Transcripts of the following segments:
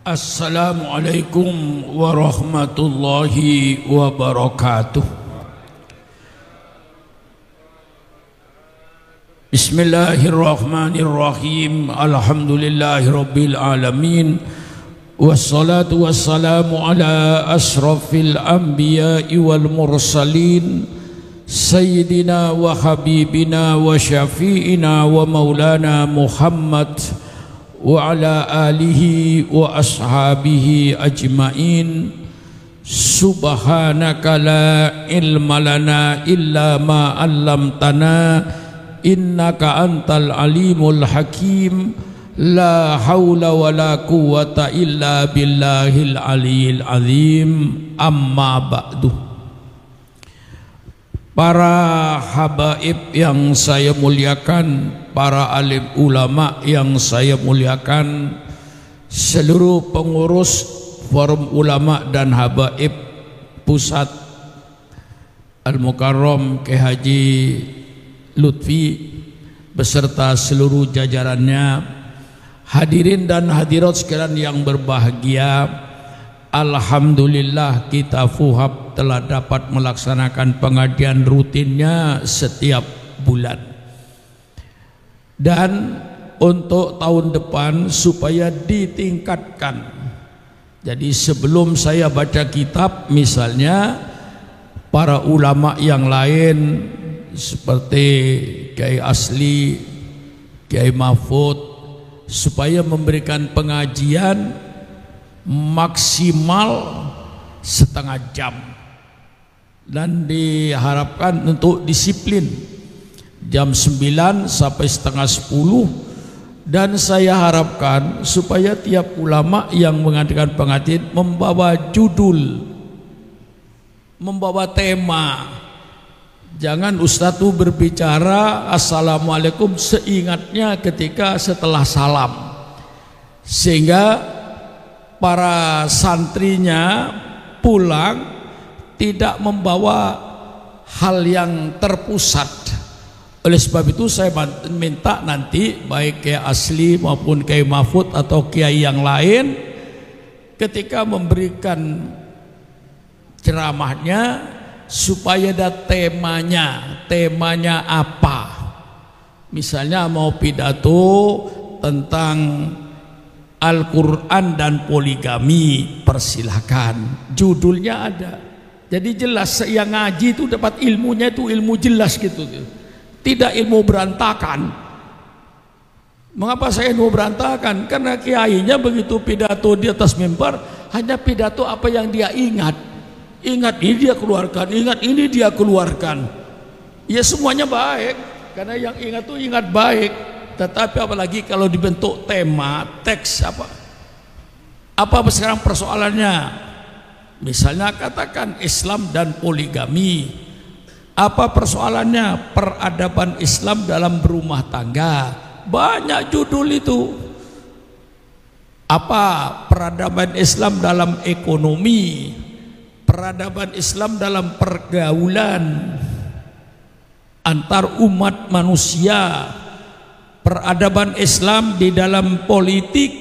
Assalamualaikum warahmatullahi wabarakatuh. Bismillahirrahmanirrahim. Alhamdulillahirabbil alamin. Wassalatu wassalamu ala asrafil anbiya'i wal mursalin sayyidina wa habibina wa syafi'ina wa maulana Muhammad wa ala alihi wa ashabihi ajma'in. Subhanaka la ilma lana illa ma 'allamtana innaka antal alimul hakim. La haula wa la quwwata illa billahil aliyil azim. Amma ba'du. Para habaib yang saya muliakan, para alim ulama yang saya muliakan, seluruh pengurus forum ulama dan habaib pusat Al-Mukarram Kyai Haji Lutfi beserta seluruh jajarannya, hadirin dan hadirat sekalian yang berbahagia, alhamdulillah kita FUHAB telah dapat melaksanakan pengajian rutinnya setiap bulan. Dan untuk tahun depan supaya ditingkatkan. Jadi sebelum saya baca kitab, misalnya para ulama yang lain seperti Kiai Asli, Kiai Mahfud, supaya memberikan pengajian maksimal setengah jam, dan diharapkan untuk disiplin jam 9 sampai setengah 10. Dan saya harapkan supaya tiap ulama yang mengadakan pengajian membawa judul, membawa tema. Jangan Ustadz itu berbicara assalamualaikum seingatnya ketika setelah salam, sehingga para santrinya pulang tidak membawa hal yang terpusat. Oleh sebab itu saya minta nanti baik Kiai Asli maupun Kiai Mahfud atau Kiai yang lain ketika memberikan ceramahnya supaya ada temanya apa. Misalnya mau pidato tentang Al-Quran dan poligami, persilahkan, judulnya ada. Jadi jelas yang ngaji itu dapat ilmunya, itu ilmu jelas gitu, tidak ilmu berantakan. Mengapa saya ilmu berantakan? Karena kiainya begitu pidato di atas mimbar hanya pidato apa yang dia ingat. Ingat ini dia keluarkan, ingat ini dia keluarkan. Ya semuanya baik, karena yang ingat itu ingat baik. Tetapi apalagi kalau dibentuk tema, teks apa sekarang persoalannya? Misalnya katakan Islam dan poligami. Apa persoalannya? Peradaban Islam dalam berumah tangga. Banyak judul itu. Apa peradaban Islam dalam ekonomi? Peradaban Islam dalam pergaulan antar umat manusia, peradaban Islam di dalam politik.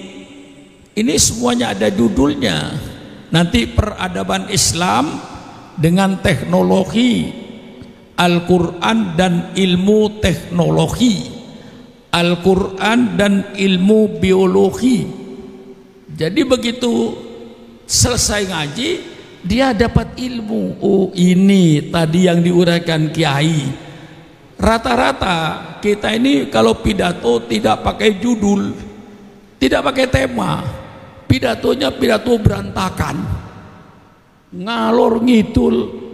Ini semuanya ada judulnya. Nanti peradaban Islam dengan teknologi, Al-Quran dan ilmu teknologi, Al-Quran dan ilmu biologi. Jadi begitu selesai ngaji, dia dapat ilmu. Oh ini tadi yang diuraikan Kiai. Rata-rata kita ini kalau pidato tidak pakai judul, tidak pakai tema, pidatonya pidato berantakan, ngalor ngidul.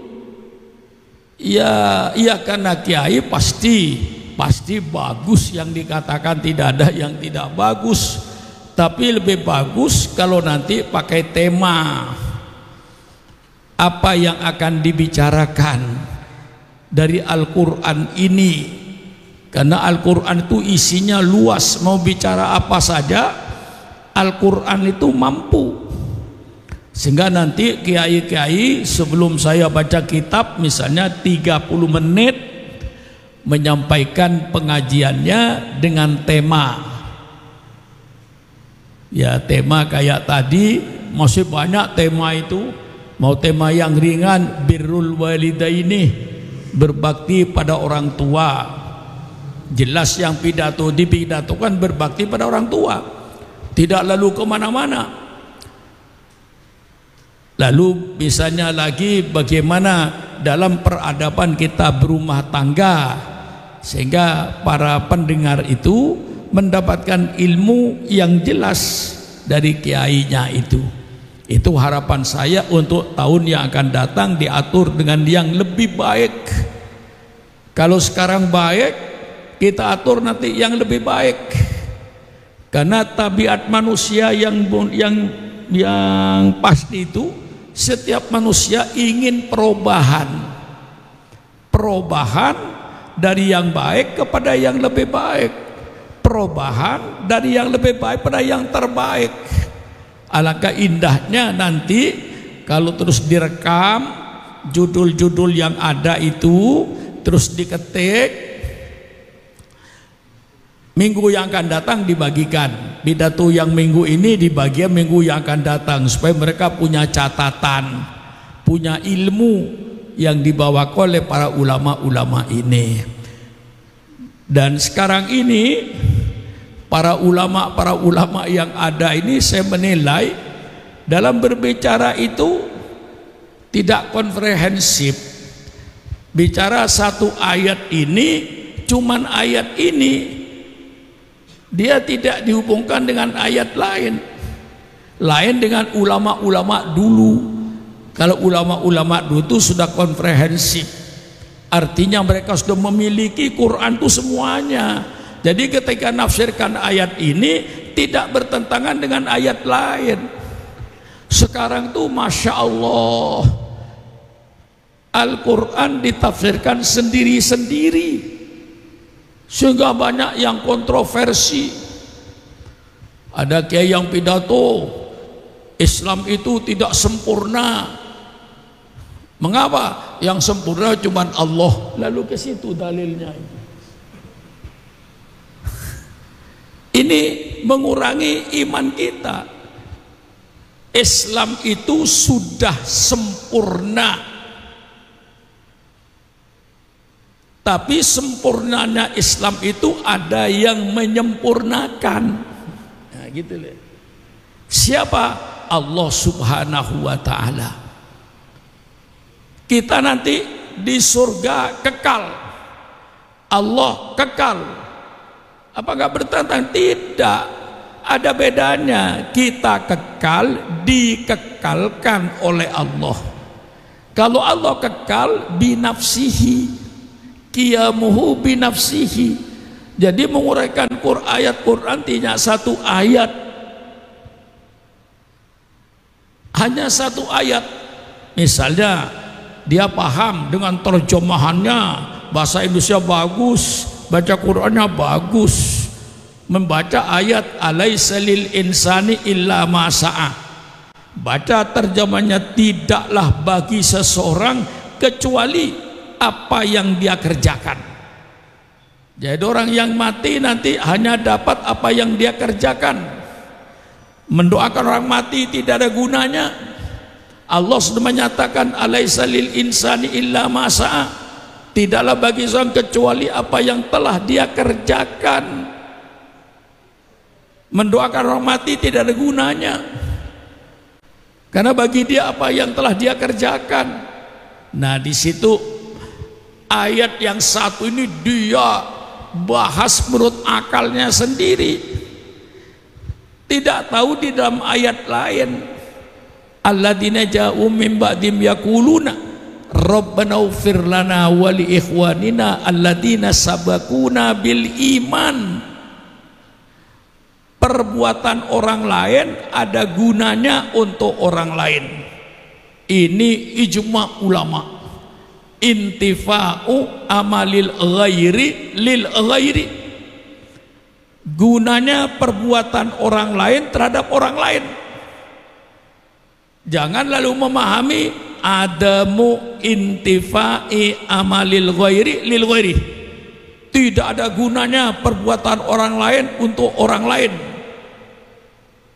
Ya karena Kiai pasti bagus yang dikatakan, tidak ada yang tidak bagus. Tapi lebih bagus kalau nanti pakai tema. Apa yang akan dibicarakan dari Al-Quran ini, karena Al-Quran itu isinya luas, mau bicara apa saja Al-Quran itu mampu. Sehingga nanti kiai-kiai sebelum saya baca kitab misalnya 30 menit menyampaikan pengajiannya dengan tema Ya tema kayak tadi, masih banyak tema itu. Mau tema yang ringan, birrul walidaini, berbakti pada orang tua. Jelas yang dipidatokan berbakti pada orang tua, tidak lalu kemana-mana. Lalu misalnya lagi bagaimana dalam peradaban kita berumah tangga, sehingga para pendengar itu mendapatkan ilmu yang jelas dari kiainya itu. Itu harapan saya untuk tahun yang akan datang diatur dengan yang lebih baik. Kalau sekarang baik, kita atur nanti yang lebih baik. Karena tabiat manusia yang pasti itu, setiap manusia ingin perubahan. Perubahan dari yang baik kepada yang lebih baik. Perubahan dari yang lebih baik pada yang terbaik. Alangkah indahnya nanti kalau terus direkam judul-judul yang ada itu, terus diketik, minggu yang akan datang dibagikan. Pidato yang minggu ini dibagikan minggu yang akan datang, supaya mereka punya catatan, punya ilmu yang dibawakan oleh para ulama-ulama ini. Dan sekarang ini para ulama yang ada ini, saya menilai dalam berbicara itu tidak komprehensif. Bicara satu ayat ini, cuman ayat ini, dia tidak dihubungkan dengan ayat lain. Lain dengan ulama-ulama dulu. Kalau ulama-ulama dulu itu sudah komprehensif, artinya mereka sudah memiliki Quran itu semuanya. Jadi ketika nafsirkan ayat ini tidak bertentangan dengan ayat lain. Sekarang tuh Masya Allah, Al-Quran ditafsirkan sendiri-sendiri, sehingga banyak yang kontroversi. Ada kiai yang pidato Islam itu tidak sempurna. Mengapa? Yang sempurna cuma Allah. Lalu ke situ dalilnya. Ini mengurangi iman kita. Islam itu sudah sempurna, tapi sempurnanya Islam itu ada yang menyempurnakan. Nah, gitu loh. Siapa? Allah Subhanahu wa ta'ala. Kita nanti di surga kekal, Allah kekal. Apa enggak bertentang? Tidak, ada bedanya. Kita kekal, dikekalkan oleh Allah. Kalau Allah kekal binafsihi, qiyamuhu binafsihi. Jadi menguraikan ayat Quran tidak satu ayat, hanya satu ayat. Misalnya dia paham dengan terjemahannya, bahasa Indonesia bagus, baca Qurannya bagus, membaca ayat alaisa lil insani illa ma sa'a, baca terjemahnya, tidaklah bagi seseorang kecuali apa yang dia kerjakan. Jadi orang yang mati nanti hanya dapat apa yang dia kerjakan. Mendoakan orang mati tidak ada gunanya. Allah sudah menyatakan alaisa lil insani illa ma sa'a, tidaklah bagi seorang kecuali apa yang telah dia kerjakan. Mendoakan orang mati tidak ada gunanya, karena bagi dia apa yang telah dia kerjakan. Nah, di situ ayat yang satu ini dia bahas menurut akalnya sendiri, tidak tahu di dalam ayat lain. Alladzina ja'u min ba'dim yaquluna Rabbana ighfir lana wa li ikhwanina alladzina sabaquna bil iman. Perbuatan orang lain ada gunanya untuk orang lain. Ini ijma ulama. Intifa'u amalil ghairi lil ghairi. Gunanya perbuatan orang lain terhadap orang lain. Jangan lalu memahami adamu intifa'i amalil ghairi lil ghairi. Tidak ada gunanya perbuatan orang lain untuk orang lain.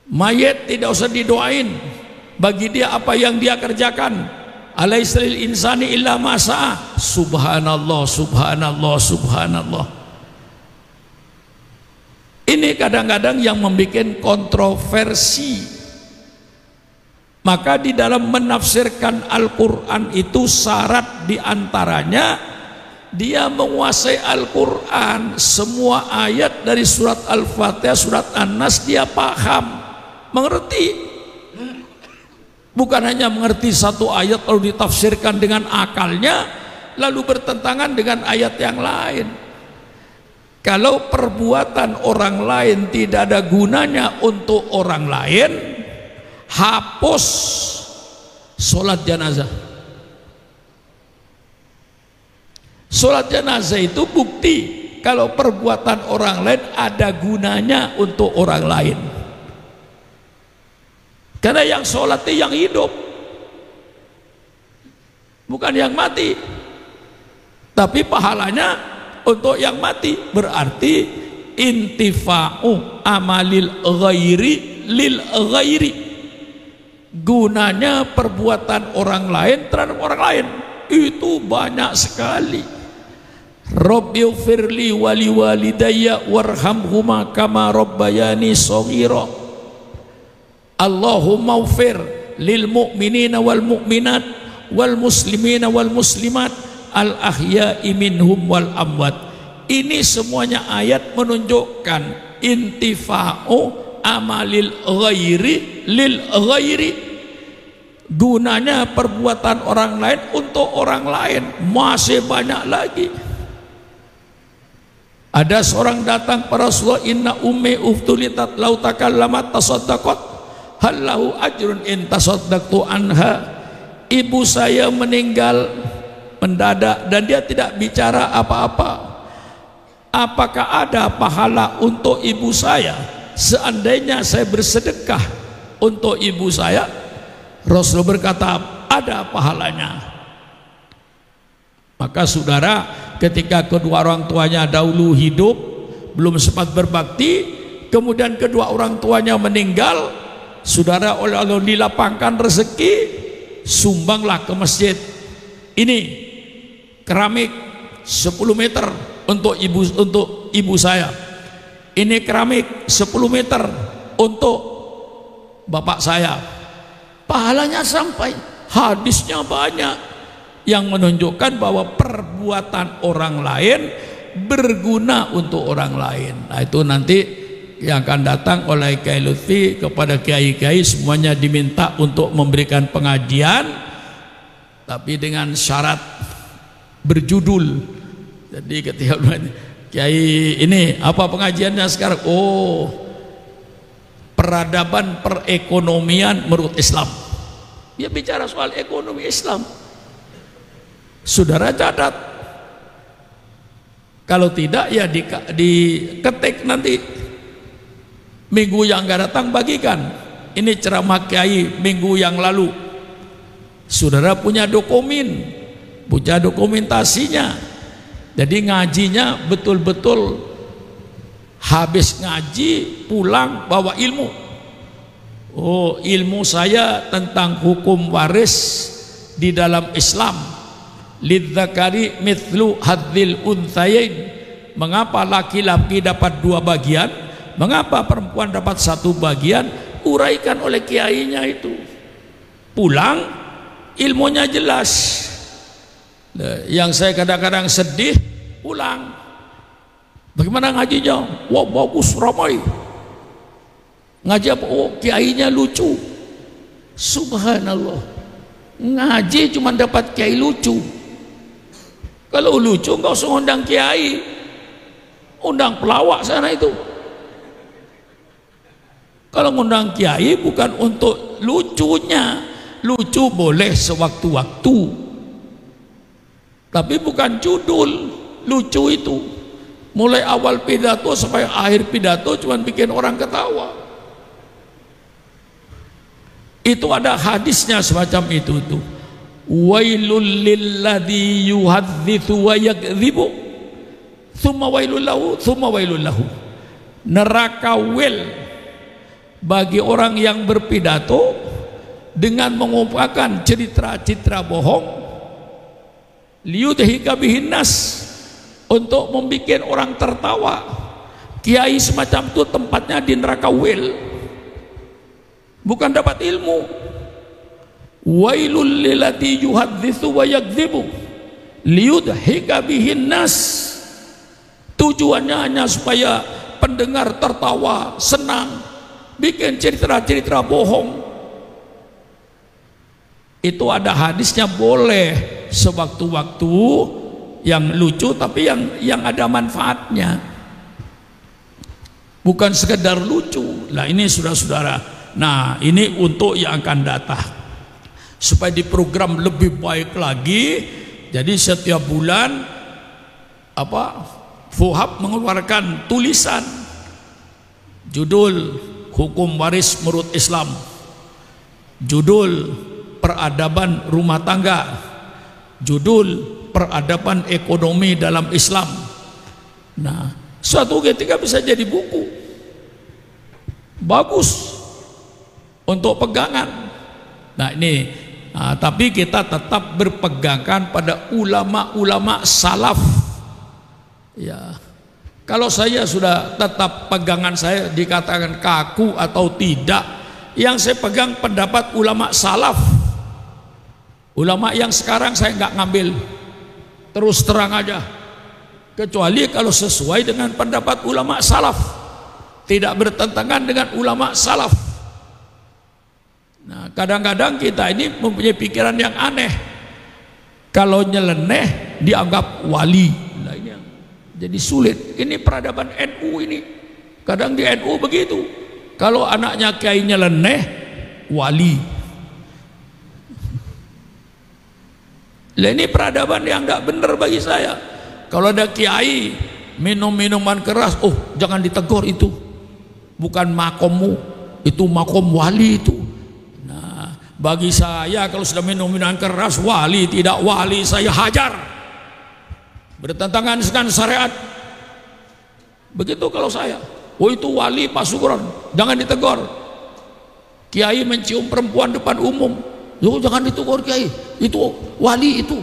Mayit tidak usah didoain, bagi dia apa yang dia kerjakan. Alaisa lil insani illa ma sa'a. Subhanallah, subhanallah, subhanallah. Ini kadang-kadang yang membuat kontroversi. Maka di dalam menafsirkan Al-Quran itu syarat diantaranya dia menguasai Al-Quran. Semua ayat dari surat Al-Fatihah, surat An-Nas dia paham, mengerti. Bukan hanya mengerti satu ayat lalu ditafsirkan dengan akalnya lalu bertentangan dengan ayat yang lain. Kalau perbuatan orang lain tidak ada gunanya untuk orang lain, hapus sholat jenazah. Sholat jenazah itu bukti kalau perbuatan orang lain ada gunanya untuk orang lain. Karena yang sholat itu yang hidup, bukan yang mati. Tapi pahalanya untuk yang mati. Berarti intifa'u amalil ghairi lil ghairi. Gunanya perbuatan orang lain terhadap orang lain itu banyak sekali. Rabbighfirli wali walidayya warhamhuma kama rabbayani shaghira. Allahumma ufir lil mu'minina wal mu'minat wal muslimina wal muslimat al ahya'i minhum wal amwat. Ini semuanya ayat menunjukkan intifa'u amalil ghairi lil ghairi. Gunanya perbuatan orang lain untuk orang lain masih banyak lagi. Ada seorang datang pada Rasulullah, inna ummi uftulitat lau takallamat tasaddaqat hallahu ajrun in tasaddaqtu anha. Ibu saya meninggal mendadak dan dia tidak bicara apa-apa. Apakah ada pahala untuk ibu saya seandainya saya bersedekah untuk ibu saya? Rasul berkata ada pahalanya. Maka saudara, ketika kedua orang tuanya dahulu hidup belum sempat berbakti, kemudian kedua orang tuanya meninggal, saudara, oleh Allah dilapangkan rezeki, sumbanglah ke masjid. Ini keramik 10 meter untuk ibu saya. Ini keramik 10 meter untuk bapak saya. Pahalanya sampai, hadisnya banyak yang menunjukkan bahwa perbuatan orang lain berguna untuk orang lain. Nah, itu nanti yang akan datang oleh Kiai Lutfi kepada kiai-kiai semuanya diminta untuk memberikan pengajian, tapi dengan syarat berjudul. Jadi ketika Kiai ini apa pengajiannya sekarang? Oh, peradaban perekonomian menurut Islam. Dia bicara soal ekonomi Islam. Saudara catat. Kalau tidak ya diketik nanti. Minggu yang akan datang bagikan. Ini ceramah Kiai minggu yang lalu. Saudara punya dokumen, punya dokumentasinya. Jadi ngajinya betul-betul habis ngaji pulang bawa ilmu. Oh, ilmu saya tentang hukum waris di dalam Islam. Lidzakari mithlu hadzil unthayain. Mengapa laki-laki dapat 2 bagian? Mengapa perempuan dapat 1 bagian? Uraikan oleh kiainya itu. Pulang ilmunya jelas. Yang saya kadang-kadang sedih, pulang. Bagaimana ngajinya? Wah, bagus, ramai. Ngaji apa? Oh, kiainya lucu. Subhanallah. Ngaji cuma dapat kiai lucu. Kalau lucu nggak usah undang kiai, undang pelawak sana itu. Kalau ngundang kiai bukan untuk lucunya. Lucu boleh sewaktu-waktu, tapi bukan judul lucu itu. Mulai awal pidato sampai akhir pidato cuma bikin orang ketawa. Itu ada hadisnya semacam itu tuh. Wailul lilladzi yuhadzitsu wa yakdzibu tsumma wailul lahu tsumma wailul lahu. Neraka wil bagi orang yang berpidato dengan mengumpulkan citra-citra bohong, liyudhika bihin nas, untuk membuat orang tertawa. Kiai semacam itu tempatnya di neraka wil, bukan dapat ilmu. Wailul lillati yuhaddzitsu wa yakdzibu liyudhika bihin nas. Tujuannya hanya supaya pendengar tertawa, senang, bikin cerita-cerita bohong. Itu ada hadisnya, boleh sewaktu-waktu yang lucu, tapi yang ada manfaatnya, bukan sekedar lucu. Nah ini saudara-saudara, nah ini untuk yang akan datang, supaya diprogram lebih baik lagi. Jadi setiap bulan Fuhab mengeluarkan tulisan judul hukum waris menurut Islam, judul peradaban rumah tangga, judul peradaban ekonomi dalam Islam. Nah, suatu ketika bisa jadi buku bagus untuk pegangan. Nah ini, tapi kita tetap berpegangkan pada ulama-ulama salaf. Ya, kalau saya sudah tetap pegangan saya dikatakan kaku atau tidak, yang saya pegang pendapat ulama salaf. Ulama yang sekarang saya nggak ngambil, terus terang aja, kecuali kalau sesuai dengan pendapat ulama salaf, tidak bertentangan dengan ulama salaf. Nah kadang-kadang kita ini mempunyai pikiran yang aneh, kalau nyeleneh dianggap wali. Nah ini yang jadi sulit. Ini peradaban NU ini, kadang di NU begitu, kalau anaknya kiai nyeleneh wali. Lah ini peradaban yang enggak benar bagi saya. Kalau ada kiai minum minuman keras, oh jangan ditegur, itu bukan makommu, itu makom wali itu. Nah bagi saya kalau sudah minum minuman keras wali, tidak wali saya hajar, bertentangan dengan syariat. Begitu kalau saya, oh itu wali Pak Sugron, jangan ditegur. Kiai mencium perempuan depan umum, yo jangan ditegur kiai, itu wali, itu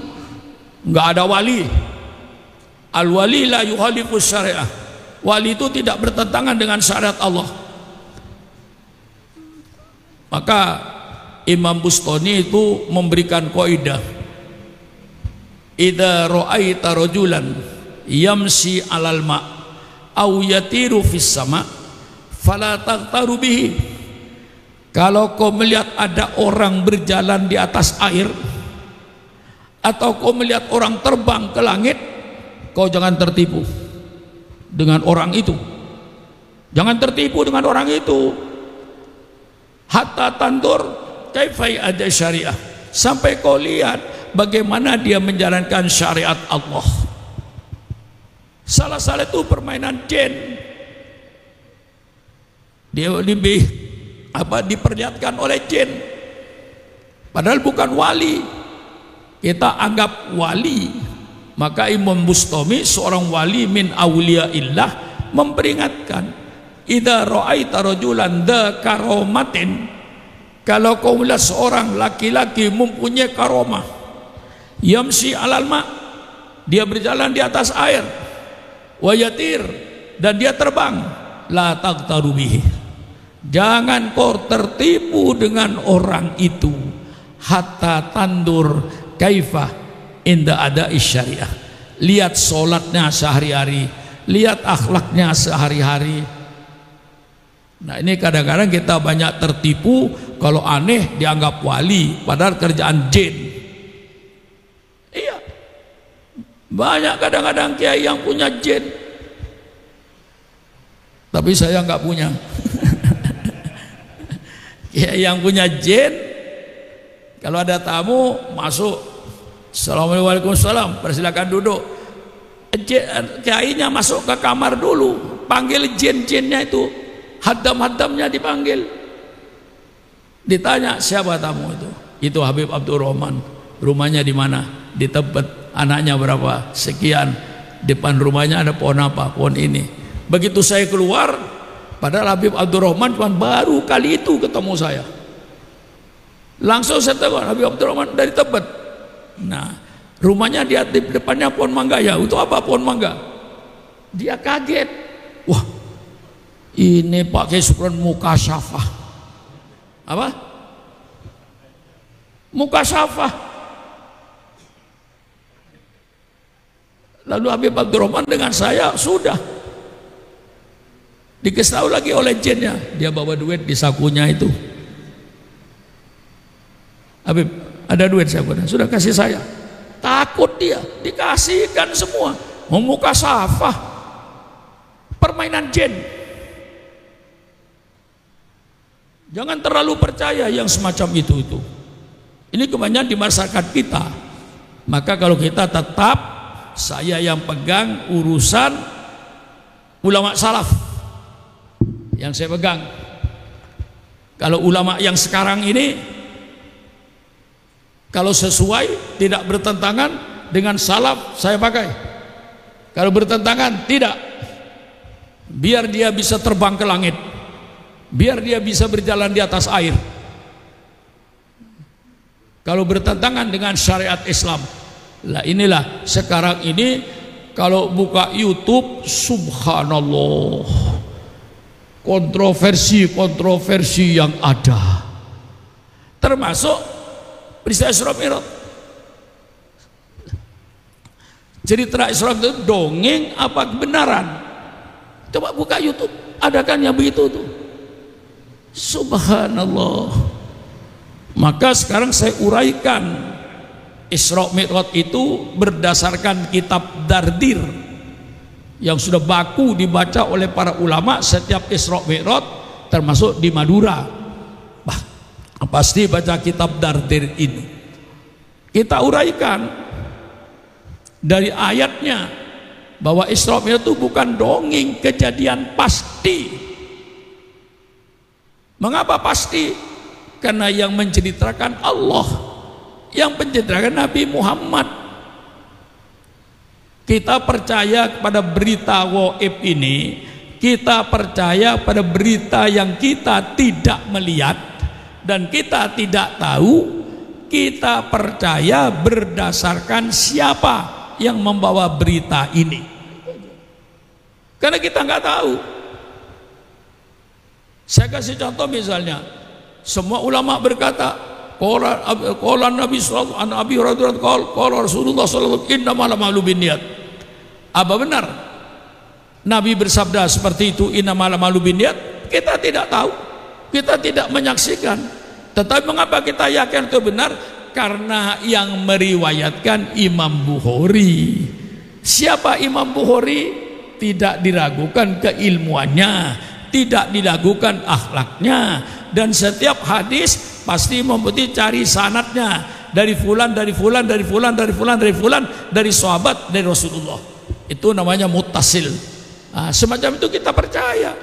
nggak ada wali. Al wali la yuhalifus syariah, wali itu tidak bertentangan dengan syariat Allah. Maka Imam Bustani itu memberikan kaidah, idza ra'aita rajulan yamshi 'alal ma' aw yatiru fis sama' fala taghtaru bihi. Kalau kau melihat ada orang berjalan di atas air, atau kau melihat orang terbang ke langit, kau jangan tertipu dengan orang itu. Jangan tertipu dengan orang itu. Hatta tandur kaifai ada syariah, sampai kau lihat bagaimana dia menjalankan syariat Allah. Salah-salah itu permainan jin. Dia lebih diperlihatkan oleh jin, padahal bukan wali, kita anggap wali. Maka Imam Bustami, seorang wali min auliyaillah, memperingatkan, idza ra'aita rajulan dza karomatin, kalau kau melihat seorang laki-laki mempunyai karomah, yamsi alal ma, dia berjalan di atas air, wayatir, dan dia terbang, la taghtaru bihi, jangan kau tertipu dengan orang itu. Hatta tandur kaifah inda ada syariah, lihat sholatnya sehari-hari, lihat akhlaknya sehari-hari. Nah ini kadang-kadang kita banyak tertipu, kalau aneh dianggap wali, padahal kerjaan jin. Iya, banyak kadang-kadang kiai yang punya jin, tapi saya nggak punya. Kiai yang punya jin, kalau ada tamu masuk, assalamualaikum, waalaikumsalam, persilakan duduk. Kiainya masuk ke kamar dulu, panggil jin-jinnya itu, haddam-haddamnya dipanggil, ditanya siapa tamu itu. Itu Habib Abdurrahman, rumahnya di mana? Di Tebet. Anaknya berapa? Sekian. Depan rumahnya ada pohon apa? Pohon ini. Begitu saya keluar, Padahal Habib Abdurrahman cuma baru kali itu ketemu saya. Langsung saya tegur, Habib Abdurrahman dari Tebet. Nah, rumahnya di depannya pohon mangga. Ya, itu apa pohon mangga? Dia kaget. Wah, ini pakai Syukron mukasyafah. Apa? Mukasyafah. Lalu Habib Abdurrahman dengan saya sudah dikasih tahu lagi oleh jinnya, dia bawa duit di sakunya itu. Habib, ada duit saya sudah kasih saya. Takut dia, dikasihkan semua. Memuka safah, permainan jin. Jangan terlalu percaya yang semacam itu. Ini kebanyakan di masyarakat kita. Maka kalau kita tetap, saya yang pegang urusan ulama salaf yang saya pegang. Kalau ulama yang sekarang ini, kalau sesuai tidak bertentangan dengan salaf, saya pakai. Kalau bertentangan, tidak. Biar dia bisa terbang ke langit, biar dia bisa berjalan di atas air. Kalau bertentangan dengan syariat Islam, lah inilah sekarang ini kalau buka YouTube, subhanallah, kontroversi yang ada, termasuk peristiwa Isra Mi'raj. Cerita Isra itu dongeng apa kebenaran? Coba buka YouTube, ada kan yang begitu tuh. Subhanallah. Maka sekarang saya uraikan Isra Mi'raj itu berdasarkan kitab Dardir yang sudah baku dibaca oleh para ulama setiap Isra Mi'raj, termasuk di Madura. Pasti baca kitab Dardir ini. Kita uraikan dari ayatnya bahwa Isra Mi'raj itu bukan dongeng, kejadian pasti. Mengapa pasti? Karena yang menceritakan Allah, yang menceritakan Nabi Muhammad. Kita percaya kepada berita gaib ini, kita percaya pada berita yang kita tidak melihat dan kita tidak tahu. Kita percaya berdasarkan siapa yang membawa berita ini, karena kita nggak tahu. Saya kasih contoh, misalnya semua ulama berkata, qala Nabi sallallahu alaihi wasallam, qala Rasulullah sallallahu alaihi wasallam, innamal a'malu binniyat. Apa benar Nabi bersabda seperti itu, innamal a'malu binniyat? Kita tidak tahu, kita tidak menyaksikan. Tetapi mengapa kita yakin itu benar? Karena yang meriwayatkan Imam Bukhari. Siapa Imam Bukhari? Tidak diragukan keilmuannya, tidak diragukan akhlaknya, dan setiap hadis pasti membutuhkan cari sanadnya dari fulan, dari fulan, dari fulan, dari fulan, dari fulan, dari sahabat, dari Rasulullah. Itu namanya muttasil. Nah, semacam itu kita percaya.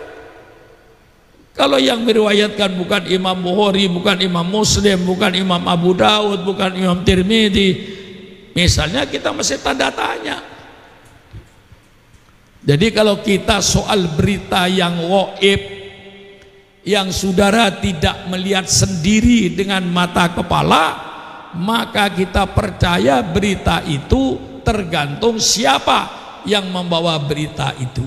Kalau yang meriwayatkan bukan Imam Bukhari, bukan Imam Muslim, bukan Imam Abu Daud, bukan Imam Tirmidzi, misalnya, kita masih tanda tanya. Jadi kalau kita soal berita yang gaib, yang saudara tidak melihat sendiri dengan mata kepala, maka kita percaya berita itu tergantung siapa yang membawa berita itu.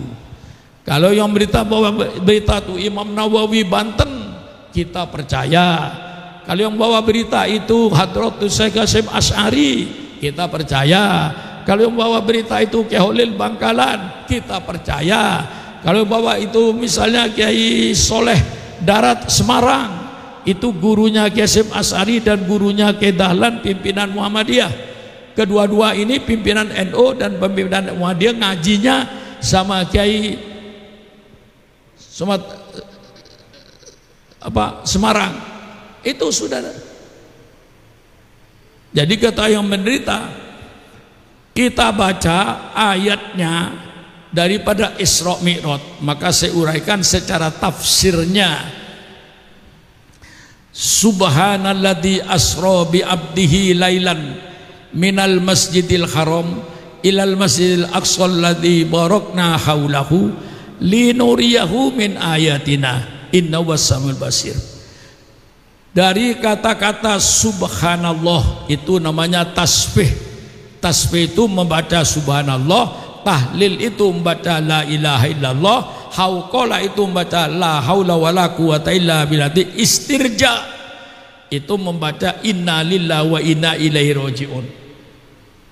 Kalau yang bawa berita itu Imam Nawawi Banten, kita percaya. Kalau yang bawa berita itu Hadratus Syekh Hasyim Asy'ari, kita percaya. Kalau yang bawa berita itu Kiai Holil Bangkalan, kita percaya. Kalau yang bawa itu misalnya Kiai Soleh Darat Semarang, itu gurunya Kiai Hasyim Asy'ari dan gurunya Kiai Dahlan, pimpinan Muhammadiyah. Kedua-dua ini pimpinan NU dan pimpinan Muhammadiyah, ngajinya sama Kiai Semarang. Itu saudara. Jadi kata yang menderita, kita baca ayatnya daripada Isra Mi'raj, maka saya uraikan secara tafsirnya. Subhanalladzi asra bi abdihi lailan minal masjidil haram ilal masjidil aqsa alladzi barakna haulahu linuriyahu min ayatina innahu was-samiul basir. Dari kata-kata subhanallah itu namanya tasbih. Tasbih itu membaca subhanallah, tahlil itu membaca la ilaha illallah, hauqala itu membaca la haula wala quwata illa billah, istirja itu membaca inna lillahi wa inna ilaihi rajiun.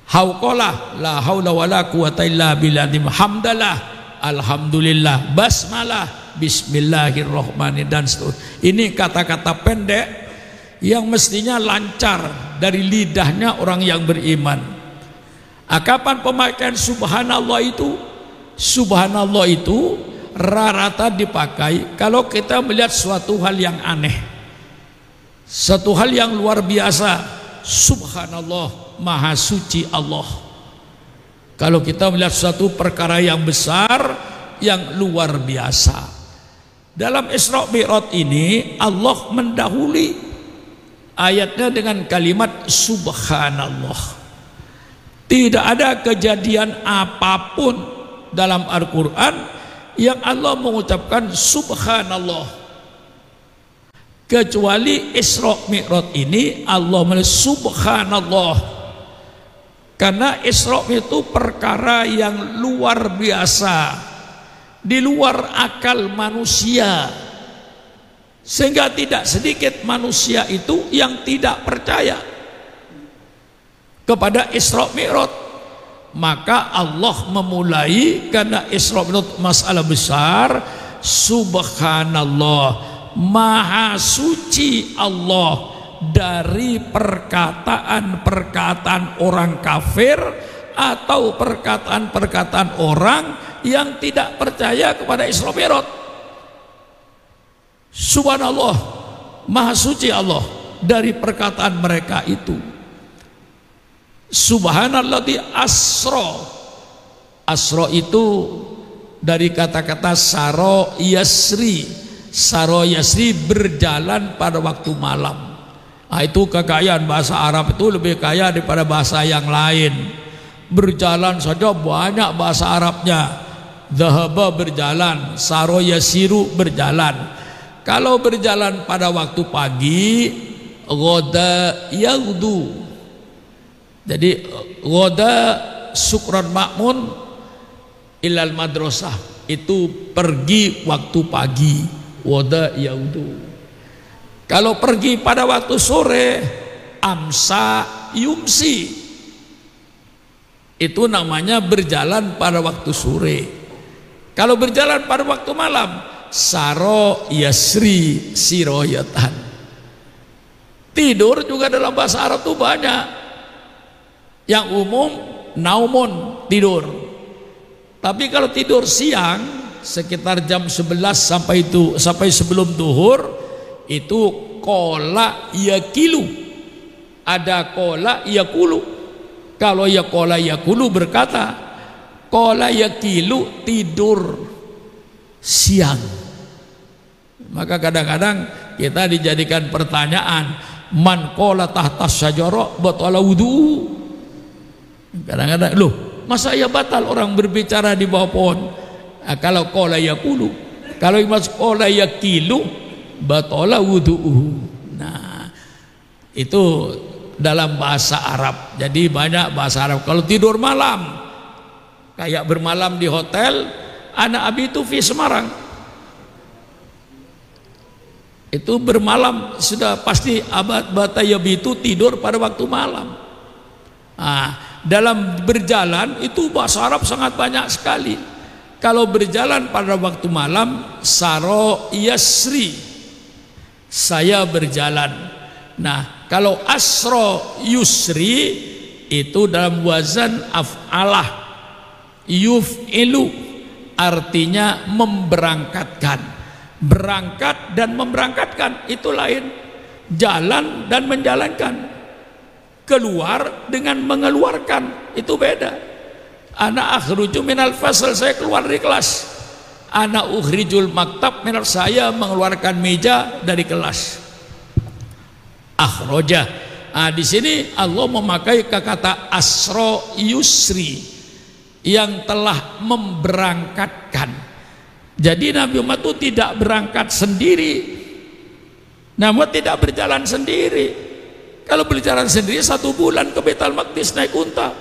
Hauqala la haula wala quwata illa billah, hamdalah alhamdulillah, basmalah bismillahirrahmanirrahim, dan seterusnya. Ini kata-kata pendek yang mestinya lancar dari lidahnya orang yang beriman. Kapan pemakaian subhanallah itu? Subhanallah itu rata-rata dipakai kalau kita melihat suatu hal yang aneh, satu hal yang luar biasa. Subhanallah, maha suci Allah. Kalau kita melihat suatu perkara yang besar, yang luar biasa. Dalam Isra Mi'raj ini Allah mendahului ayatnya dengan kalimat subhanallah. Tidak ada kejadian apapun dalam Al-Quran yang Allah mengucapkan subhanallah, kecuali Isra Mi'raj ini Allah menulis subhanallah, karena Isra itu perkara yang luar biasa, di luar akal manusia, sehingga tidak sedikit manusia itu yang tidak percaya kepada Isra Mi'raj. Maka Allah memulai, karena Isra Mi'raj masalah besar, subhanallah, maha suci Allah dari perkataan-perkataan orang kafir atau perkataan-perkataan orang yang tidak percaya kepada Isra Mi'raj. Subhanallah, maha suci Allah dari perkataan mereka itu. Subhanalladzi asra. Asra itu dari kata-kata saro yasri. Saro yasri berjalan pada waktu malam. Nah, itu kekayaan bahasa Arab itu lebih kaya daripada bahasa yang lain. Berjalan saja banyak bahasa Arabnya. Dhahaba berjalan, saro yasiru berjalan. Kalau berjalan pada waktu pagi, ghoda yaghdu. Jadi ghoda sukran ma'mun ilal madrasah, itu pergi waktu pagi, ghoda yaghdu. Kalau pergi pada waktu sore, amsa yumsi, itu namanya berjalan pada waktu sore. Kalau berjalan pada waktu malam, saro yasri siroyatan. Tidur juga dalam bahasa Arab itu banyak. Yang umum naumun, tidur. Tapi kalau tidur siang sekitar jam 11 sampai sebelum duhur, itu kola yakilu. Ada kola yakulu. Kalau ya kola yakulu berkata, kola yakilu tidur siang. Maka kadang-kadang kita dijadikan pertanyaan, man kola tahta syajara batala wudu. Kadang-kadang, loh, masa ya batal orang berbicara di bawah pohon? Nah, kalau kola yakulu, kalau mas kola yakilu batala wudu'uhu. Nah, itu dalam bahasa Arab. Jadi banyak bahasa Arab. Kalau tidur malam, kayak bermalam di hotel, anak abi itu fi Semarang. Itu bermalam sudah pasti abad batayabi itu tidur pada waktu malam. Nah, dalam berjalan itu bahasa Arab sangat banyak sekali. Kalau berjalan pada waktu malam, saro yasri, saya berjalan. Nah, kalau asro yusri itu dalam wazan af'alah, yuf'ilu, artinya memberangkatkan. Berangkat dan memberangkatkan itu lain. Jalan dan menjalankan. Keluar dengan mengeluarkan itu beda. Ana akhruju minal fasl, saya keluar dari kelas. Ana ukhrijul maktab minal, saya mengeluarkan meja dari kelas. Akhroja. Nah, di sini Allah memakai kata asro yusri, yang telah memberangkatkan. Jadi Nabi Muhammad itu tidak berangkat sendiri, namun tidak berjalan sendiri. Kalau berjalan sendiri 1 bulan ke Baitul Maqdis naik unta.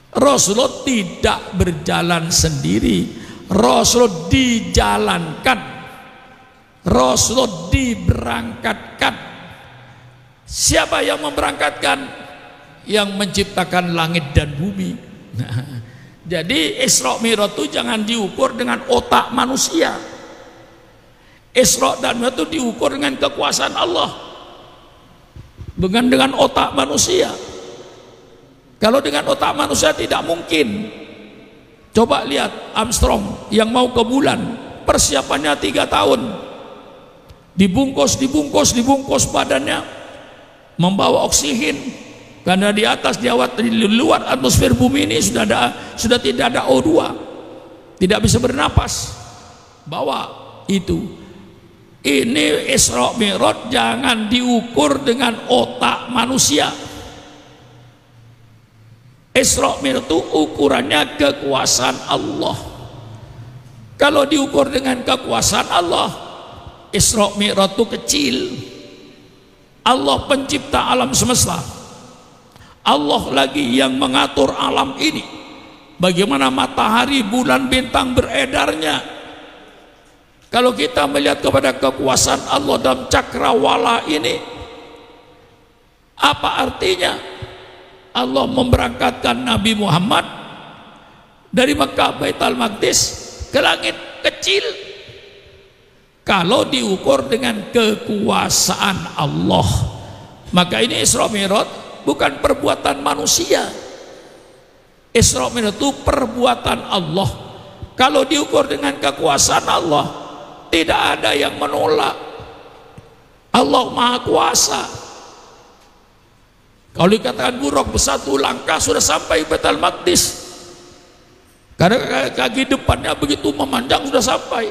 Rasulullah tidak berjalan sendiri, Rasulullah dijalankan, Rasulullah diberangkatkan. Siapa yang memberangkatkan? Yang menciptakan langit dan bumi. Nah, jadi Isra Mi'raj itu jangan diukur dengan otak manusia. Isra dan Mi'raj itu diukur dengan kekuasaan Allah, bukan dengan otak manusia. Kalau dengan otak manusia tidak mungkin. Coba lihat Armstrong yang mau ke bulan, persiapannya 3 tahun, dibungkus badannya, membawa oksigen, karena di atas, di luar atmosfer bumi ini sudah tidak ada O2, tidak bisa bernapas. Bawa itu. Ini Isra Mi'raj jangan diukur dengan otak manusia. Isra Mi'raj itu ukurannya kekuasaan Allah. Kalau diukur dengan kekuasaan Allah, Isra Mi'raj itu kecil. Allah pencipta alam semesta, Allah lagi yang mengatur alam ini, bagaimana matahari, bulan, bintang beredarnya. Kalau kita melihat kepada kekuasaan Allah dalam cakrawala ini, apa artinya? Allah memberangkatkan Nabi Muhammad dari Mekah Baitul Maqdis ke langit kecil. Kalau diukur dengan kekuasaan Allah, maka ini Isra Mi'raj bukan perbuatan manusia. Isra Mi'raj itu perbuatan Allah. Kalau diukur dengan kekuasaan Allah, tidak ada yang menolak. Allah Maha Kuasa. Kalau dikatakan Buraq bersatu langkah sudah sampai Baitul Maqdis, karena kaki depannya begitu memanjang sudah sampai.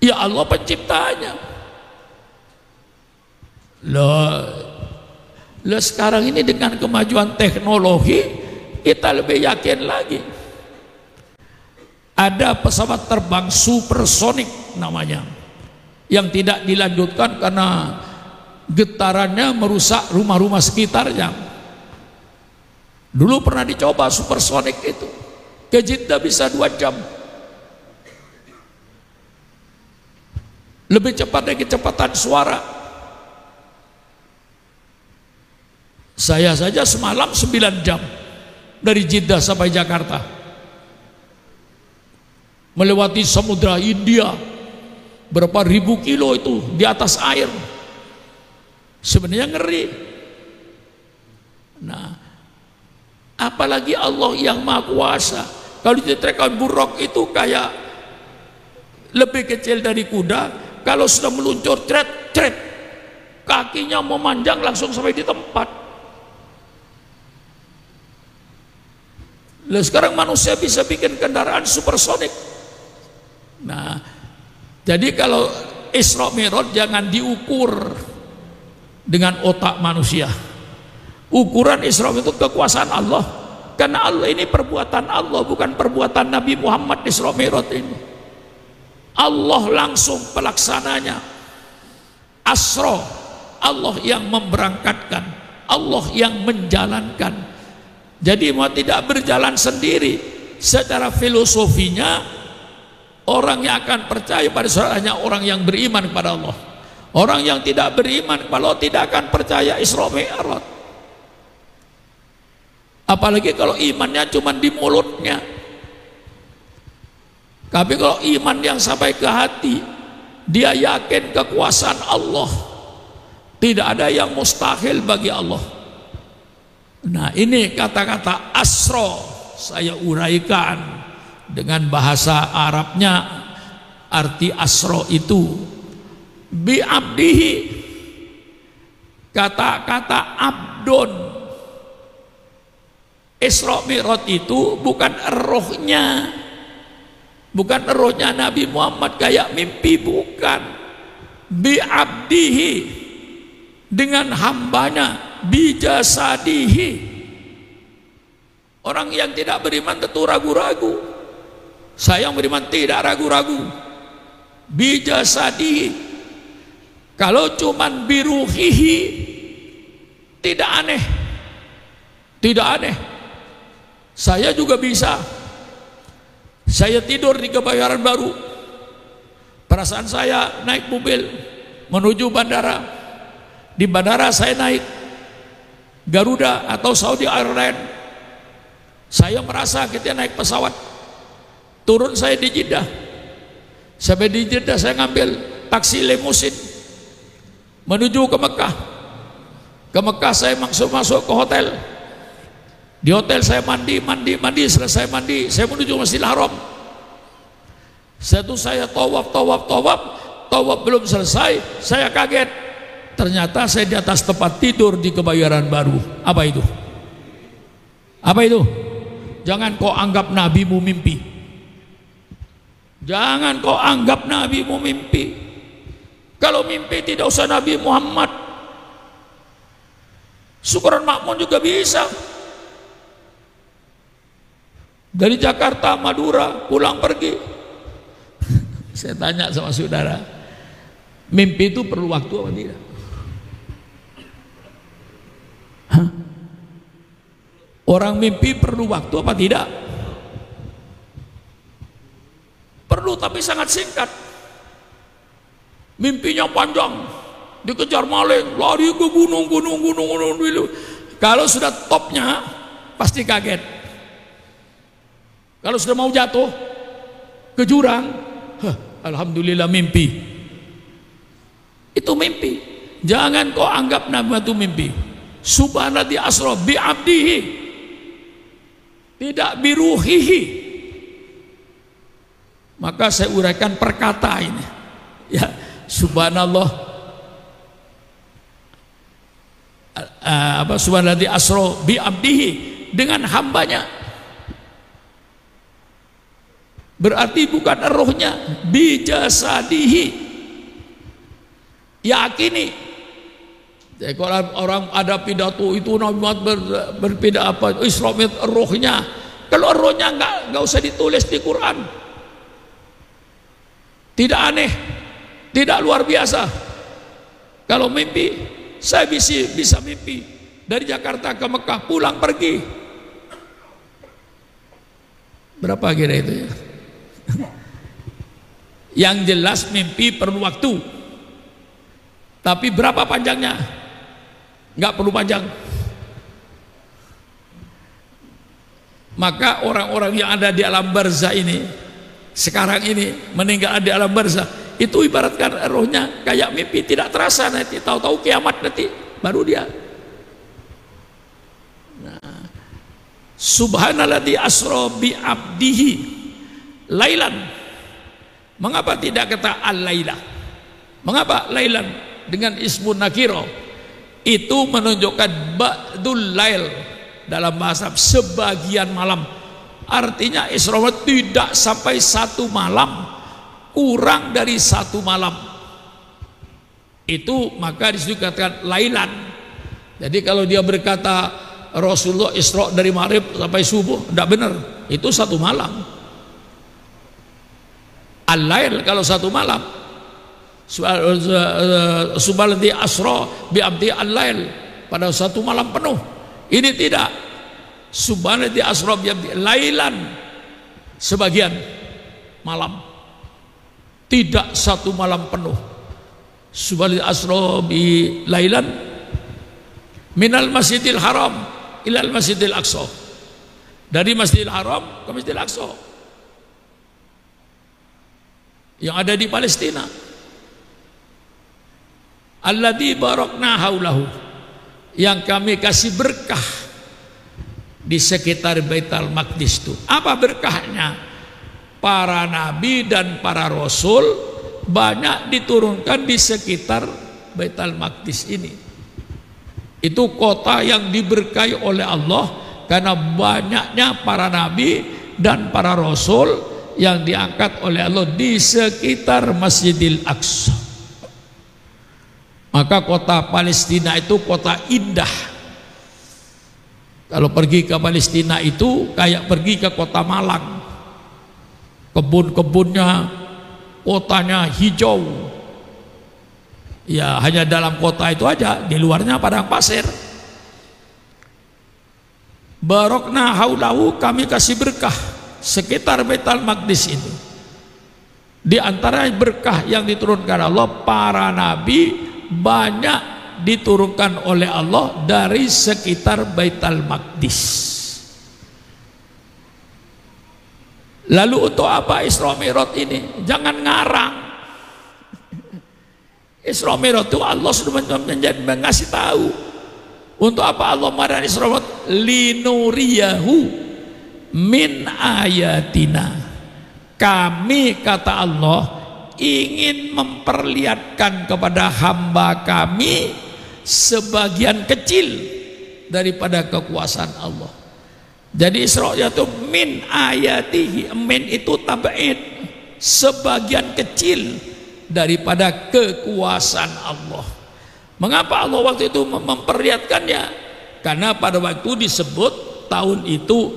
Ya Allah penciptanya. Lah sekarang ini dengan kemajuan teknologi kita lebih yakin lagi. Ada pesawat terbang supersonik namanya, yang tidak dilanjutkan karena getarannya merusak rumah-rumah sekitarnya. Dulu pernah dicoba supersonik itu, ke Jeddah bisa 2 jam, lebih cepat dari kecepatan suara. Saya saja semalam 9 jam dari Jeddah sampai Jakarta, melewati Samudra India, berapa ribu kilo itu di atas air. Sebenarnya ngeri. Nah, apalagi Allah yang Maha Kuasa. Kalau diterapkan Buraq itu kayak lebih kecil dari kuda, kalau sudah meluncur cret, kakinya memanjang langsung sampai di tempat. Lah sekarang manusia bisa bikin kendaraan supersonik. Nah, jadi kalau Isra Mi'raj jangan diukur dengan otak manusia. Ukuran Isra itu kekuasaan Allah, karena Allah ini perbuatan Allah, bukan perbuatan Nabi Muhammad. Isra Mi'raj ini Allah langsung pelaksananya. Asra, Allah yang memberangkatkan, Allah yang menjalankan. Jadi mau tidak berjalan sendiri. Secara filosofinya, orang yang akan percaya pada Isra hanya orang yang beriman kepada Allah. Orang yang tidak beriman kepada Allah tidak akan percaya Isra Mi'raj. Apalagi kalau imannya cuma di mulutnya. Tapi kalau iman yang sampai ke hati, dia yakin kekuasaan Allah, tidak ada yang mustahil bagi Allah. Nah, ini kata-kata asro saya uraikan dengan bahasa Arabnya. Arti asro itu bi abdihi, kata-kata abdon. Isra Mi'raj itu bukan rohnya, bukan rohnya Nabi Muhammad kayak mimpi, bukan. Bi abdihi, dengan hambanya, bijasadihi. Orang yang tidak beriman tentu ragu-ragu. Saya yang beriman tidak ragu-ragu. Bijasadihi, kalau cuman biruhihi tidak aneh, tidak aneh. Saya juga bisa. Saya tidur di Kebayoran Baru, perasaan saya naik mobil menuju bandara. Di bandara saya naik Garuda atau Saudi Airlines. Saya merasa kita naik pesawat. Turun saya di Jeddah. Sampai di Jeddah saya ngambil taksi limusin menuju ke Mekah. Ke Mekah saya masuk ke hotel. Di hotel saya mandi. Selesai mandi saya menuju Masjidil Haram. Setelah saya tawaf belum selesai, saya kaget. Ternyata saya di atas tempat tidur di Kebayoran Baru. Apa itu? Apa itu? Jangan kau anggap nabimu mimpi. Jangan kau anggap nabimu mimpi. Kalau mimpi tidak usah Nabi Muhammad. Syukuran makmun juga bisa. Dari Jakarta, Madura, pulang pergi. Saya tanya sama saudara, mimpi itu perlu waktu apa tidak? Hah? Orang mimpi perlu waktu apa tidak? Perlu, tapi sangat singkat. Mimpinya panjang, dikejar maling, lari ke gunung. Kalau sudah topnya pasti kaget. Kalau sudah mau jatuh ke jurang, alhamdulillah mimpi. Itu mimpi. Jangan kau anggap nama itu mimpi. Subhanalladzi asra bi abdihi, tidak biruhihi. Maka saya uraikan perkata ini. Ya, subhanallah, subhanalladzi asra bi abdihi, dengan hambanya. Berarti bukan rohnya, bijasadihi. Yakini. Jadi kalau orang ada pidato itu Nabi Muhammad berpidato apa, Isra rohnya. Kalau rohnya enggak usah ditulis di Quran. Tidak aneh, tidak luar biasa. Kalau mimpi, saya bisa mimpi dari Jakarta ke Mekah, pulang pergi. Berapa kira itu ya? Yang jelas mimpi perlu waktu. Tapi berapa panjangnya? Nggak perlu panjang. Maka orang-orang yang ada di alam barzah ini, sekarang ini meninggal di alam barzah, itu ibaratkan rohnya kayak mimpi, tidak terasa. Nanti tahu-tahu kiamat nanti baru dia. Nah, subhanalladzi asra bi abdihi lailan. Mengapa tidak kata al-laila? Mengapa lailan dengan ismun nakiro? Itu menunjukkan ba'dul lail, dalam bahasa sebagian malam. Artinya Isra tidak sampai satu malam, kurang dari satu malam. Itu maka disebutkan lailan. Jadi kalau dia berkata Rasulullah Isra dari maghrib sampai subuh, tidak benar. Itu satu malam. Al-lail kalau satu malam. Subhanalladzi asra bi abdi al-lail, pada satu malam penuh. Ini tidak. Subhanalladzi asra bi abdi lailan, sebagian malam. Tidak satu malam penuh. Subhanalladzi asra bi lailan minal masjidil haram ilal masjidil aqsa. Dari Masjidil Haram ke Masjidil Aqsa yang ada di Palestina. Alladzi barakna haulahu, yang kami kasih berkah di sekitar Baitul Maqdis itu. Apa berkahnya? Para nabi dan para rasul banyak diturunkan di sekitar Baitul Maqdis ini. Itu kota yang diberkahi oleh Allah karena banyaknya para nabi dan para rasul yang diangkat oleh Allah di sekitar Masjidil Aqsa. Maka kota Palestina itu kota indah. Kalau pergi ke Palestina itu kayak pergi ke kota Malang. kebun-kebunnya, kotanya hijau. Ya hanya dalam kota itu aja, di luarnya padang pasir. Barokna haulahu, kami kasih berkah sekitar Baitul Maqdis itu. Di antara berkah yang diturunkan Allah, para nabi banyak diturunkan oleh Allah dari sekitar Baitul Maqdis. Lalu untuk apa Isra Mi'raj ini? Jangan ngarang. Isra Mi'raj itu Allah sudah mengasih tahu. Untuk apa Allah mengadakan Isra Mi'raj? Linuriyahu min ayatina. Kami, kata Allah, ingin memperlihatkan kepada hamba kami sebagian kecil daripada kekuasaan Allah. Jadi Isra itu min ayatihi, min itu tabaid, sebagian kecil daripada kekuasaan Allah. Mengapa Allah waktu itu memperlihatkannya? Karena pada waktu disebut tahun itu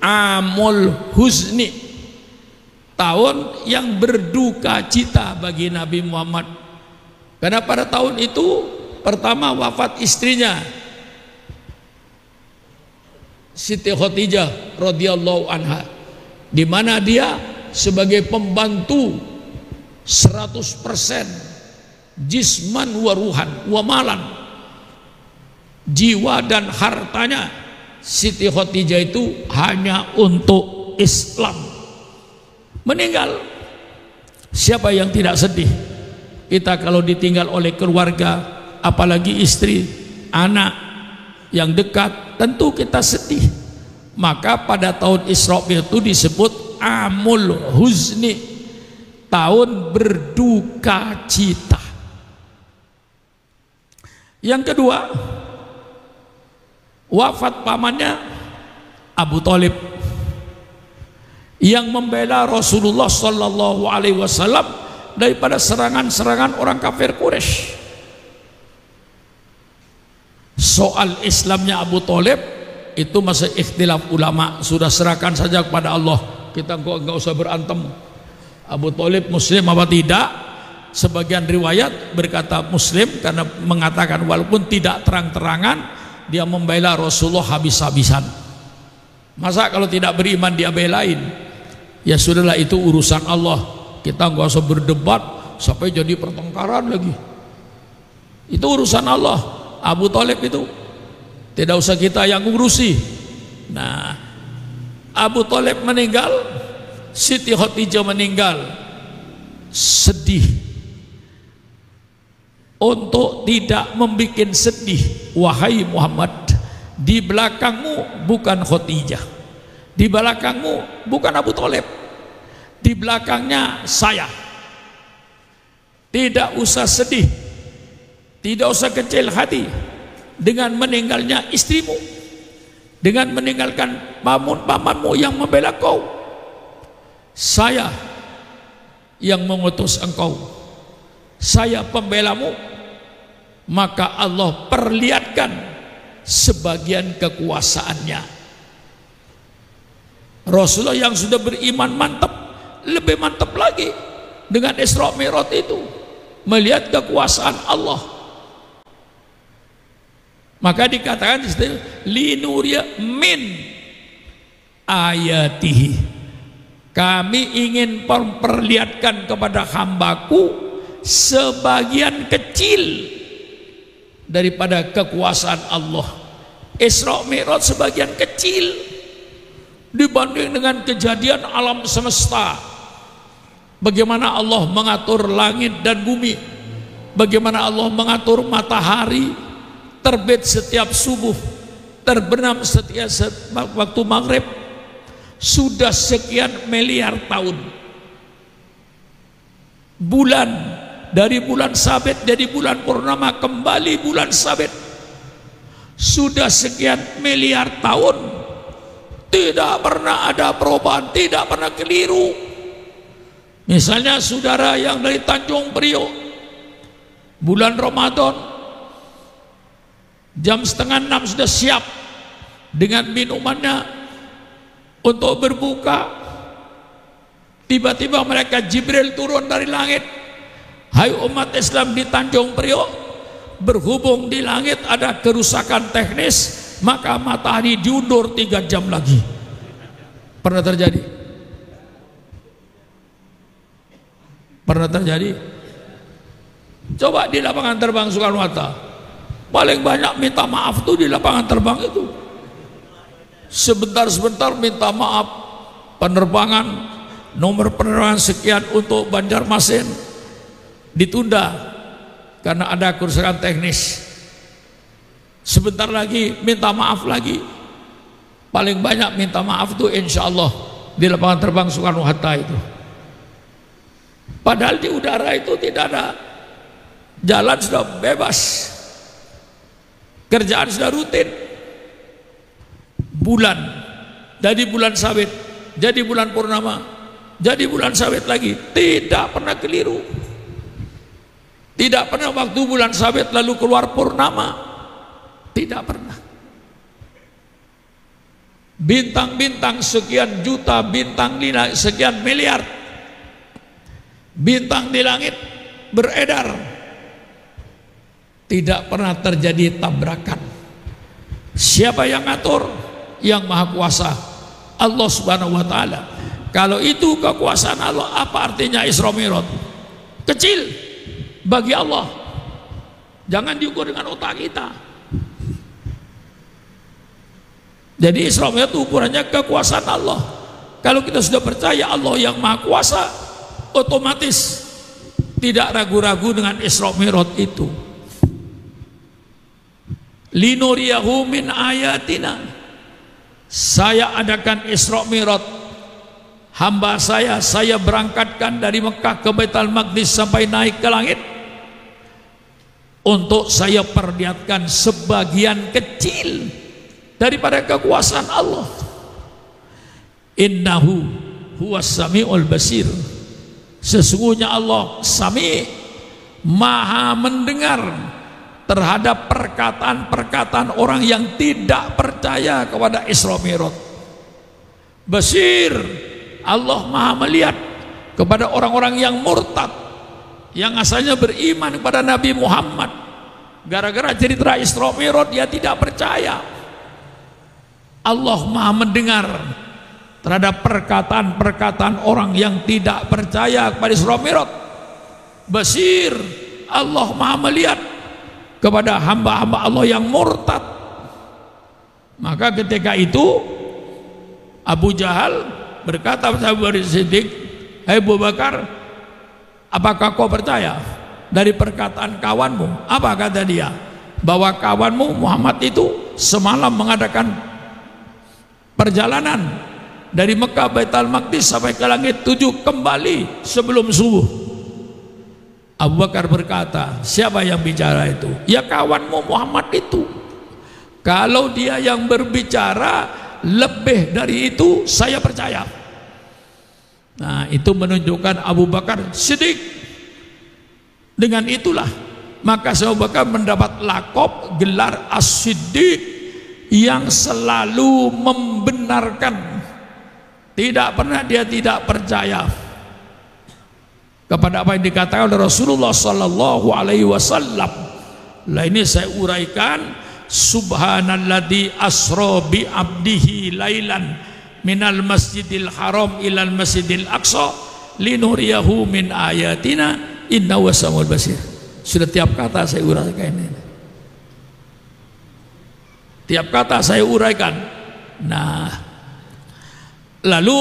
Amul Huzni, tahun yang berduka cita bagi Nabi Muhammad. Karena pada tahun itu pertama wafat istrinya Siti Khadijah radhiyallahu anha, di mana dia sebagai pembantu 100% jisman wa ruhan wa malan, jiwa dan hartanya Siti Khadijah itu hanya untuk Islam. Meninggal, siapa yang tidak sedih? Kita kalau ditinggal oleh keluarga, apalagi istri, anak yang dekat, tentu kita sedih. Maka pada tahun Isra itu disebut Amul Huzni, tahun berduka cita. Yang kedua, wafat pamannya Abu Thalib yang membela Rasulullah Sallallahu Alaihi Wasallam daripada serangan-serangan orang kafir Quraisy. Soal Islamnya Abu Thalib itu masih ikhtilaf ulama, sudah serahkan saja kepada Allah, kita nggak usah berantem. Abu Thalib muslim apa tidak? Sebagian riwayat berkata muslim, karena mengatakan walaupun tidak terang-terangan dia membela Rasulullah habis-habisan. Masa kalau tidak beriman dia belain? Ya sudahlah, itu urusan Allah, kita nggak usah berdebat sampai jadi pertengkaran lagi. Itu urusan Allah. Abu Thalib itu tidak usah kita yang ngurusi. Nah, Abu Thalib meninggal, Siti Khadijah meninggal, sedih. Untuk tidak membuat sedih, wahai Muhammad, di belakangmu bukan Khadijah, di belakangmu bukan Abu Thalib, di belakangnya saya. Tidak usah sedih, tidak usah kecil hati dengan meninggalnya istrimu, dengan meninggalkan pamanmu yang membela kau. Saya yang mengutus engkau, saya pembelamu. Maka Allah perlihatkan sebagian kekuasaannya. Rasulullah yang sudah beriman mantap, lebih mantap lagi dengan Isra Mi'raj itu, melihat kekuasaan Allah. Maka dikatakan linuriya min ayatihi, kami ingin memperlihatkan kepada hambaku sebagian kecil daripada kekuasaan Allah. Isra Mi'raj sebagian kecil dibanding dengan kejadian alam semesta. Bagaimana Allah mengatur langit dan bumi, bagaimana Allah mengatur matahari terbit setiap subuh, terbenam setiap waktu maghrib, sudah sekian miliar tahun. Bulan, dari bulan sabit jadi bulan purnama, kembali bulan sabit, sudah sekian miliar tahun, tidak pernah ada perubahan, tidak pernah keliru. Misalnya saudara yang dari Tanjung Priok, bulan Ramadan jam 5:30 sudah siap dengan minumannya untuk berbuka, Tiba-tiba malaikat Jibril turun dari langit. Hai umat Islam di Tanjung Priok, berhubung di langit ada kerusakan teknis, maka matahari diundur 3 jam lagi. Pernah terjadi? Pernah terjadi? Coba di lapangan terbang Soekarno-Hatta, paling banyak minta maaf tuh di lapangan terbang itu. Sebentar-sebentar minta maaf, penerbangan nomor penerbangan sekian untuk Banjarmasin ditunda karena ada kerusakan teknis. Sebentar lagi minta maaf lagi. Paling banyak minta maaf tuh insya Allah di lapangan terbang Soekarno-Hatta itu. Padahal di udara itu tidak ada, jalan sudah bebas, kerjaan sudah rutin. Bulan, jadi bulan sawit, jadi bulan purnama, jadi bulan sawit lagi, tidak pernah keliru. Tidak pernah waktu bulan sawit lalu keluar purnama, tidak pernah. Bintang-bintang sekian juta, bintang sekian miliar bintang di langit beredar, tidak pernah terjadi tabrakan. Siapa yang ngatur? Yang Maha Kuasa, Allah Subhanahu wa Ta'ala. Kalau itu kekuasaan Allah, apa artinya Isra Mi'raj? Kecil bagi Allah. Jangan diukur dengan otak kita. Jadi Isra Mi'raj itu ukurannya kekuasaan Allah. Kalau kita sudah percaya Allah yang Maha Kuasa, otomatis tidak ragu-ragu dengan Isra Mi'raj itu. Linuriyahu min ayatina. Saya adakan Isra Mi'raj hamba saya berangkatkan dari Mekah ke Baitul Maqdis sampai naik ke langit untuk saya perlihatkan sebagian kecil daripada kekuasaan Allah. Innahu huwas sami'ul basir. Sesungguhnya Allah Sami', Maha mendengar terhadap perkataan-perkataan orang yang tidak percaya kepada Isra Mi'raj. Basir, Allah Maha melihat kepada orang-orang yang murtad, yang asalnya beriman kepada Nabi Muhammad, gara-gara cerita Isra Mi'raj dia tidak percaya. Allah Maha mendengar terhadap perkataan-perkataan orang yang tidak percaya kepada Isra Mi'raj. Basir, Allah Maha melihat kepada hamba-hamba Allah yang murtad. Maka ketika itu Abu Jahal berkata kepada Abu Bakar Siddiq, "Hai Abu Bakar, apakah kau percaya dari perkataan kawanmu?" Apa kata dia? Bahwa kawanmu Muhammad itu semalam mengadakan perjalanan dari Mekah Baitul Maqdis sampai ke langit 7 kembali sebelum subuh. Abu Bakar berkata, siapa yang bicara itu? Ya kawanmu Muhammad itu. Kalau dia yang berbicara lebih dari itu, saya percaya. Nah, itu menunjukkan Abu Bakar Siddiq. Dengan itulah maka Abu Bakar mendapat lakop gelar As-Siddiq, yang selalu membenarkan. Tidak pernah dia tidak percaya kepada apa yang dikatakan oleh Rasulullah Sallallahu Alaihi Wasallam. Lah ini saya uraikan. Subhanalladzi asra bi abdihi lailan minal masjidil haram ilal masjidil aqsa linuriyahu min ayatina innahu wasamul basir. Sudah tiap kata saya uraikan ini. Tiap kata saya uraikan. Nah, lalu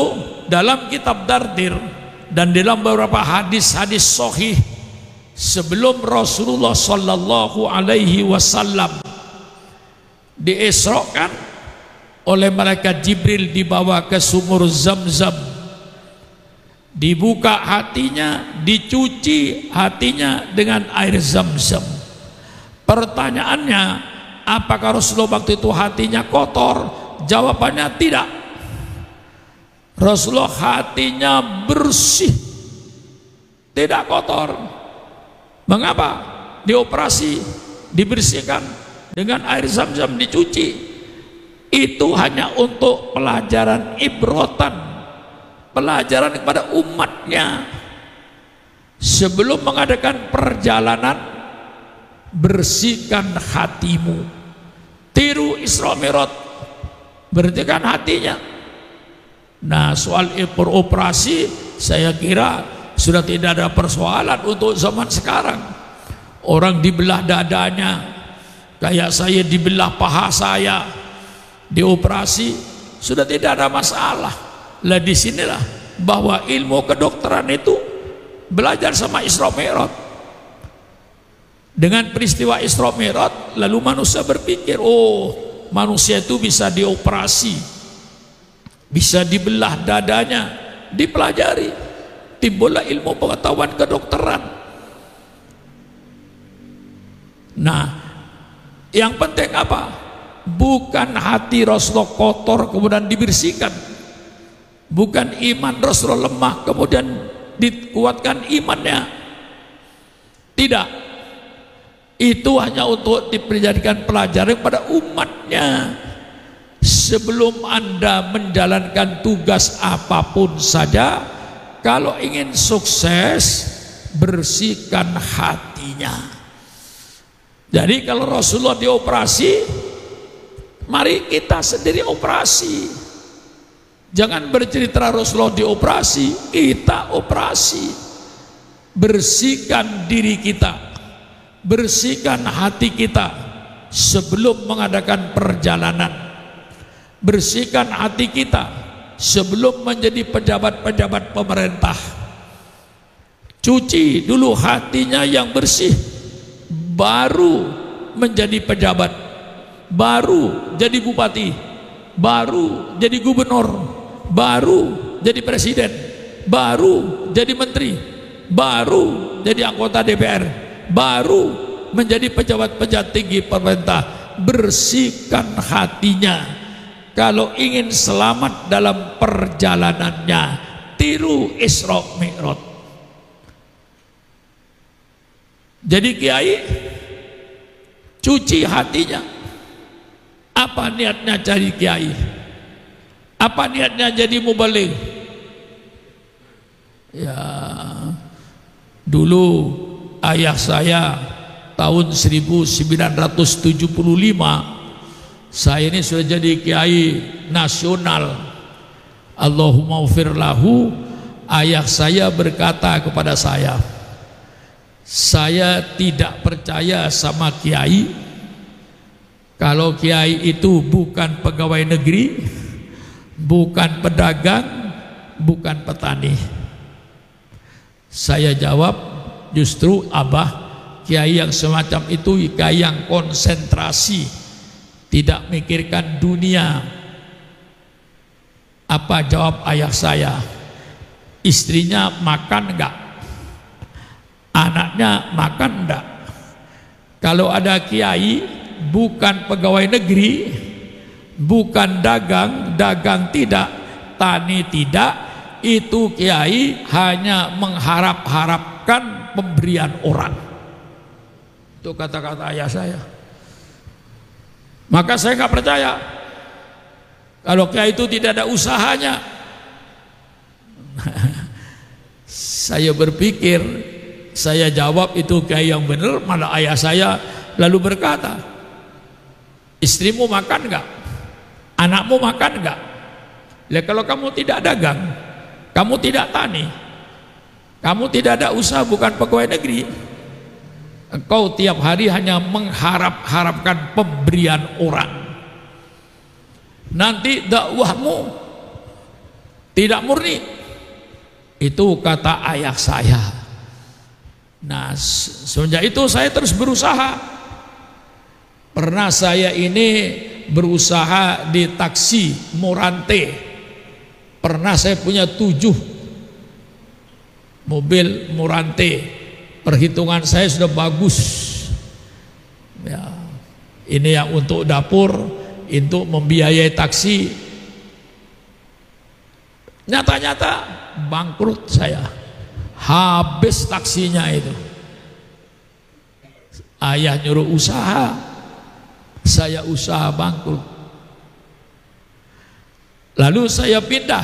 dalam kitab Dardir dan dalam beberapa hadis-hadis sahih sebelum Rasulullah Sallallahu Alaihi Wasallam diisrokan oleh malaikat Jibril, dibawa ke sumur Zam-Zam, dibuka hatinya, dicuci hatinya dengan air Zam-Zam. Pertanyaannya, apakah Rasulullah waktu itu hatinya kotor? Jawabannya tidak. Rasulullah hatinya bersih, tidak kotor. Mengapa? Dioperasi, dibersihkan dengan air Zam-Zam, dicuci. Itu hanya untuk pelajaran ibrotan, pelajaran kepada umatnya. Sebelum mengadakan perjalanan, bersihkan hatimu. Tiru Isra Mi'raj, bersihkan hatinya. Nah, soal operasi saya kira sudah tidak ada persoalan untuk zaman sekarang. Orang dibelah dadanya, kayak saya dibelah paha saya, dioperasi, sudah tidak ada masalah. Lah disinilah bahwa ilmu kedokteran itu belajar sama Isra Mi'raj. Dengan peristiwa Isra Mi'raj, lalu manusia berpikir, oh, manusia itu bisa dioperasi, bisa dibelah dadanya, dipelajari, timbullah ilmu pengetahuan kedokteran. Nah, yang penting apa? Bukan hati Rasulullah kotor kemudian dibersihkan, bukan iman Rasulullah lemah kemudian dikuatkan imannya. Tidak, itu hanya untuk dijadikan pelajaran kepada umatnya. Sebelum Anda menjalankan tugas apapun saja, kalau ingin sukses, bersihkan hatinya. Jadi kalau Rasulullah dioperasi, mari kita sendiri operasi. Jangan bercerita Rasulullah dioperasi, kita operasi. Bersihkan diri kita, bersihkan hati kita sebelum mengadakan perjalanan. Bersihkan hati kita sebelum menjadi pejabat-pejabat pemerintah. Cuci dulu hatinya yang bersih, baru menjadi pejabat, baru jadi bupati, baru jadi gubernur, baru jadi presiden, baru jadi menteri, baru jadi anggota DPR, baru menjadi pejabat-pejabat tinggi pemerintah. Bersihkan hatinya kalau ingin selamat dalam perjalanannya. Tiru Isra Mi'raj. Jadi kiai, cuci hatinya. Apa niatnya jadi kiai? Apa niatnya jadi mubaligh? Ya, dulu ayah saya tahun 1975, saya ini sudah jadi kiai nasional. Allahumma ufir lahu. Ayah saya berkata kepada saya tidak percaya sama kiai kalau kiai itu bukan pegawai negeri, bukan pedagang, bukan petani. Saya jawab, justru abah kiai yang semacam itu kiai yang konsentrasi, tidak mikirkan dunia. Apa jawab ayah saya? Istrinya makan enggak? Anaknya makan enggak? Kalau ada kiai bukan pegawai negeri, bukan dagang, dagang tidak, tani tidak, itu kiai hanya mengharap-harapkan pemberian orang. Itu kata-kata ayah saya. Maka saya nggak percaya kalau kiai itu tidak ada usahanya. Saya berpikir, saya jawab itu kiai yang benar, malah ayah saya lalu berkata, istrimu makan enggak? Anakmu makan enggak? Lah kalau kamu tidak dagang, kamu tidak tani, kamu tidak ada usaha, bukan pegawai negeri, engkau tiap hari hanya mengharap-harapkan pemberian orang. Nanti dakwahmu tidak murni. Itu kata ayah saya. Nah, semenjak itu saya terus berusaha. Pernah saya ini berusaha di taksi Morante. Pernah saya punya 7 mobil Morante. Perhitungan saya sudah bagus ya. Ini yang untuk dapur, untuk membiayai taksi. Nyata-nyata bangkrut saya, habis taksinya itu. Ayah nyuruh usaha, saya usaha bangkrut. Lalu saya pindah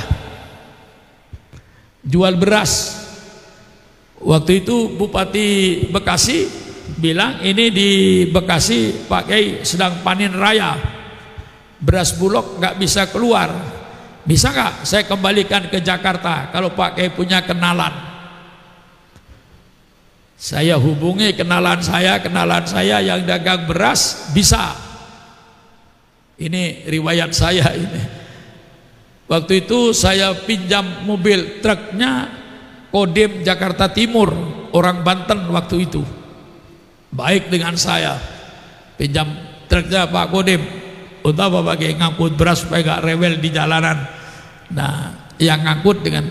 jual beras. Waktu itu Bupati Bekasi bilang ini di Bekasi Pak Kiai sedang panen raya, beras Bulog nggak bisa keluar, bisa nggak saya kembalikan ke Jakarta kalau Pak Kiai punya kenalan. Saya hubungi kenalan saya yang dagang beras, bisa. Ini riwayat saya ini. Waktu itu saya pinjam mobil truknya Kodim Jakarta Timur, orang Banten waktu itu. Baik dengan saya. Pinjam truknya Pak Kodim. Untuk apa pakai ngangkut beras supaya gak rewel di jalanan. Nah, yang ngangkut dengan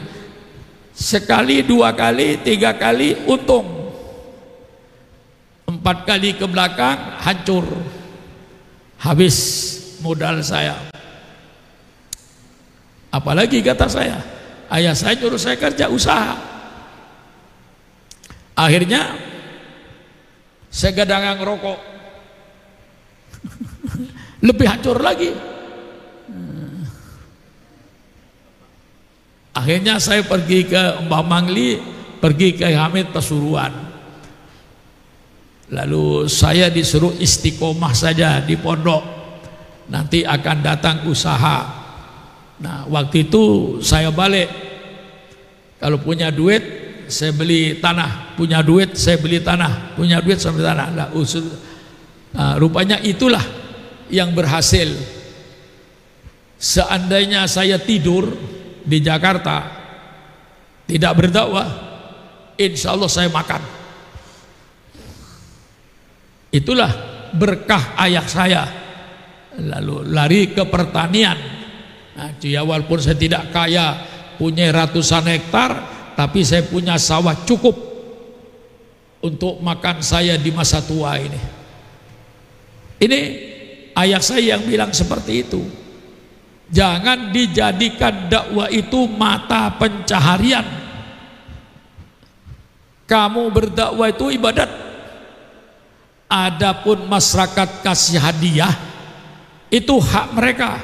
sekali, 2 kali, 3 kali untung. 4 kali ke belakang hancur. Habis modal saya. Apalagi kata saya, ayah saya nyuruh saya kerja usaha. Akhirnya saya gadangan rokok. Lebih hancur lagi. Akhirnya saya pergi ke Mbah Mangli, pergi ke Hamid Pasuruan. Lalu saya disuruh istiqomah saja di pondok. Nanti akan datang usaha. Nah, waktu itu saya balik. Kalau punya duit saya beli tanah, punya duit saya beli tanah, punya duit saya beli tanah. Nah, rupanya itulah yang berhasil. Seandainya saya tidur di Jakarta tidak berdakwah, insya Allah saya makan. Itulah berkah ayah saya. Lalu lari ke pertanian. Nah, dia walaupun saya tidak kaya, punya ratusan hektar, tapi saya punya sawah cukup untuk makan saya di masa tua ini. Ini ayah saya yang bilang seperti itu. Jangan dijadikan dakwah itu mata pencaharian. Kamu berdakwah itu ibadat. Adapun masyarakat kasih hadiah, itu hak mereka.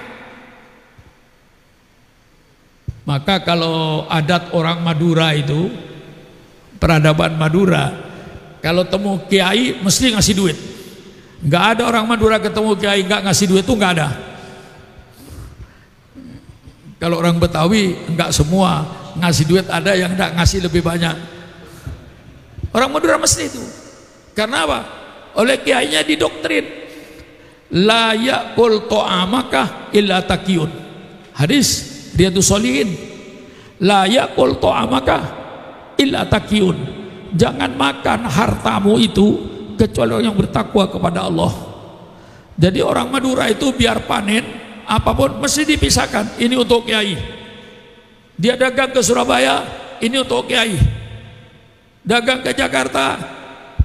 Maka kalau adat orang Madura itu, peradaban Madura, kalau temu kiai mesti ngasih duit. Nggak ada orang Madura ketemu kiai nggak ngasih duit, itu nggak ada. Kalau orang Betawi nggak semua ngasih duit, ada yang nggak ngasih lebih banyak. Orang Madura mesti itu. Karena apa? Oleh kiainya didoktrin, la ya'kul ta'amaka illa taqiyun. Hadis Riyadhus Shalihin, la ya'kul ta'amaka illa taqiyun. Jangan makan hartamu itu kecuali orang yang bertakwa kepada Allah. Jadi orang Madura itu biar panen apapun mesti dipisahkan. Ini untuk kiai. Dia dagang ke Surabaya, ini untuk kiai. Dagang ke Jakarta,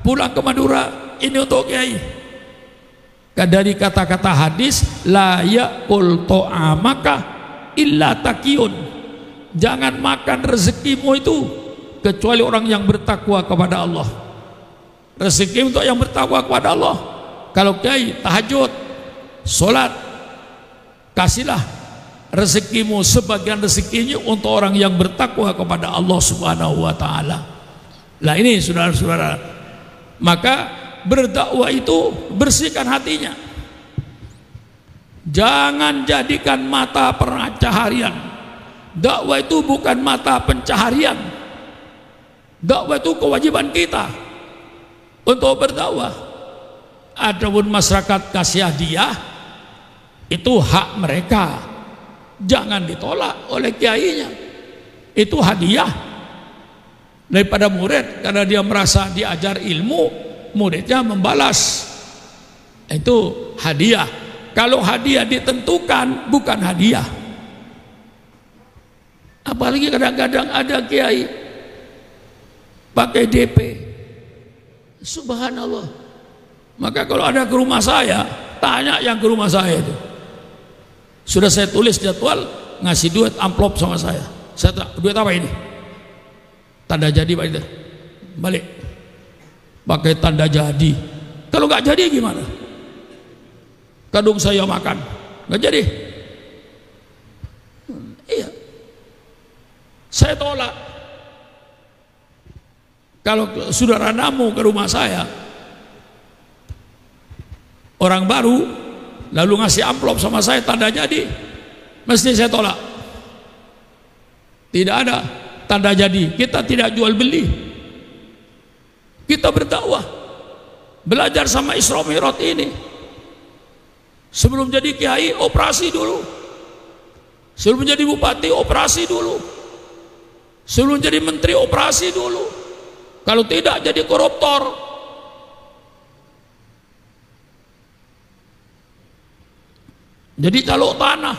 pulang ke Madura, ini untuk kiai. Dari kata-kata hadis, la ya'kul ta'amaka illa taqiyun. Jangan makan rezekimu itu kecuali orang yang bertakwa kepada Allah. Rezeki untuk yang bertakwa kepada Allah. Kalau kiai tahajud, sholat, kasihlah rezekimu, sebagian rezekinya untuk orang yang bertakwa kepada Allah Subhanahu wa taala. Nah ini saudara-saudara, maka berdakwah itu bersihkan hatinya. Jangan jadikan mata pencaharian. Dakwah itu bukan mata pencaharian. Dakwah itu kewajiban kita untuk berdakwah. Adapun masyarakat kasih hadiah, itu hak mereka. Jangan ditolak oleh kiainya. Itu hadiah daripada murid, karena dia merasa diajar ilmu, muridnya membalas. Itu hadiah. Kalau hadiah ditentukan, bukan hadiah. Apalagi kadang-kadang ada kiai pakai DP. Subhanallah. Maka kalau ada ke rumah saya, tanya yang ke rumah saya itu. Sudah saya tulis jadwal, ngasih duit amplop sama saya. Saya tanya, duit apa ini? Tanda jadi Pak itu. Balik. Pakai tanda jadi. Kalau nggak jadi gimana? Kadung saya makan, nggak jadi. Iya, saya tolak. Kalau saudara namu ke rumah saya, orang baru, lalu ngasih amplop sama saya tanda jadi, mesti saya tolak. Tidak ada tanda jadi. Kita tidak jual beli. Kita berdakwah, belajar sama Isra Mi'raj ini. Sebelum jadi kiai, operasi dulu. Sebelum jadi bupati, operasi dulu. Sebelum jadi menteri, operasi dulu. Kalau tidak, jadi koruptor. Jadi calok tanah.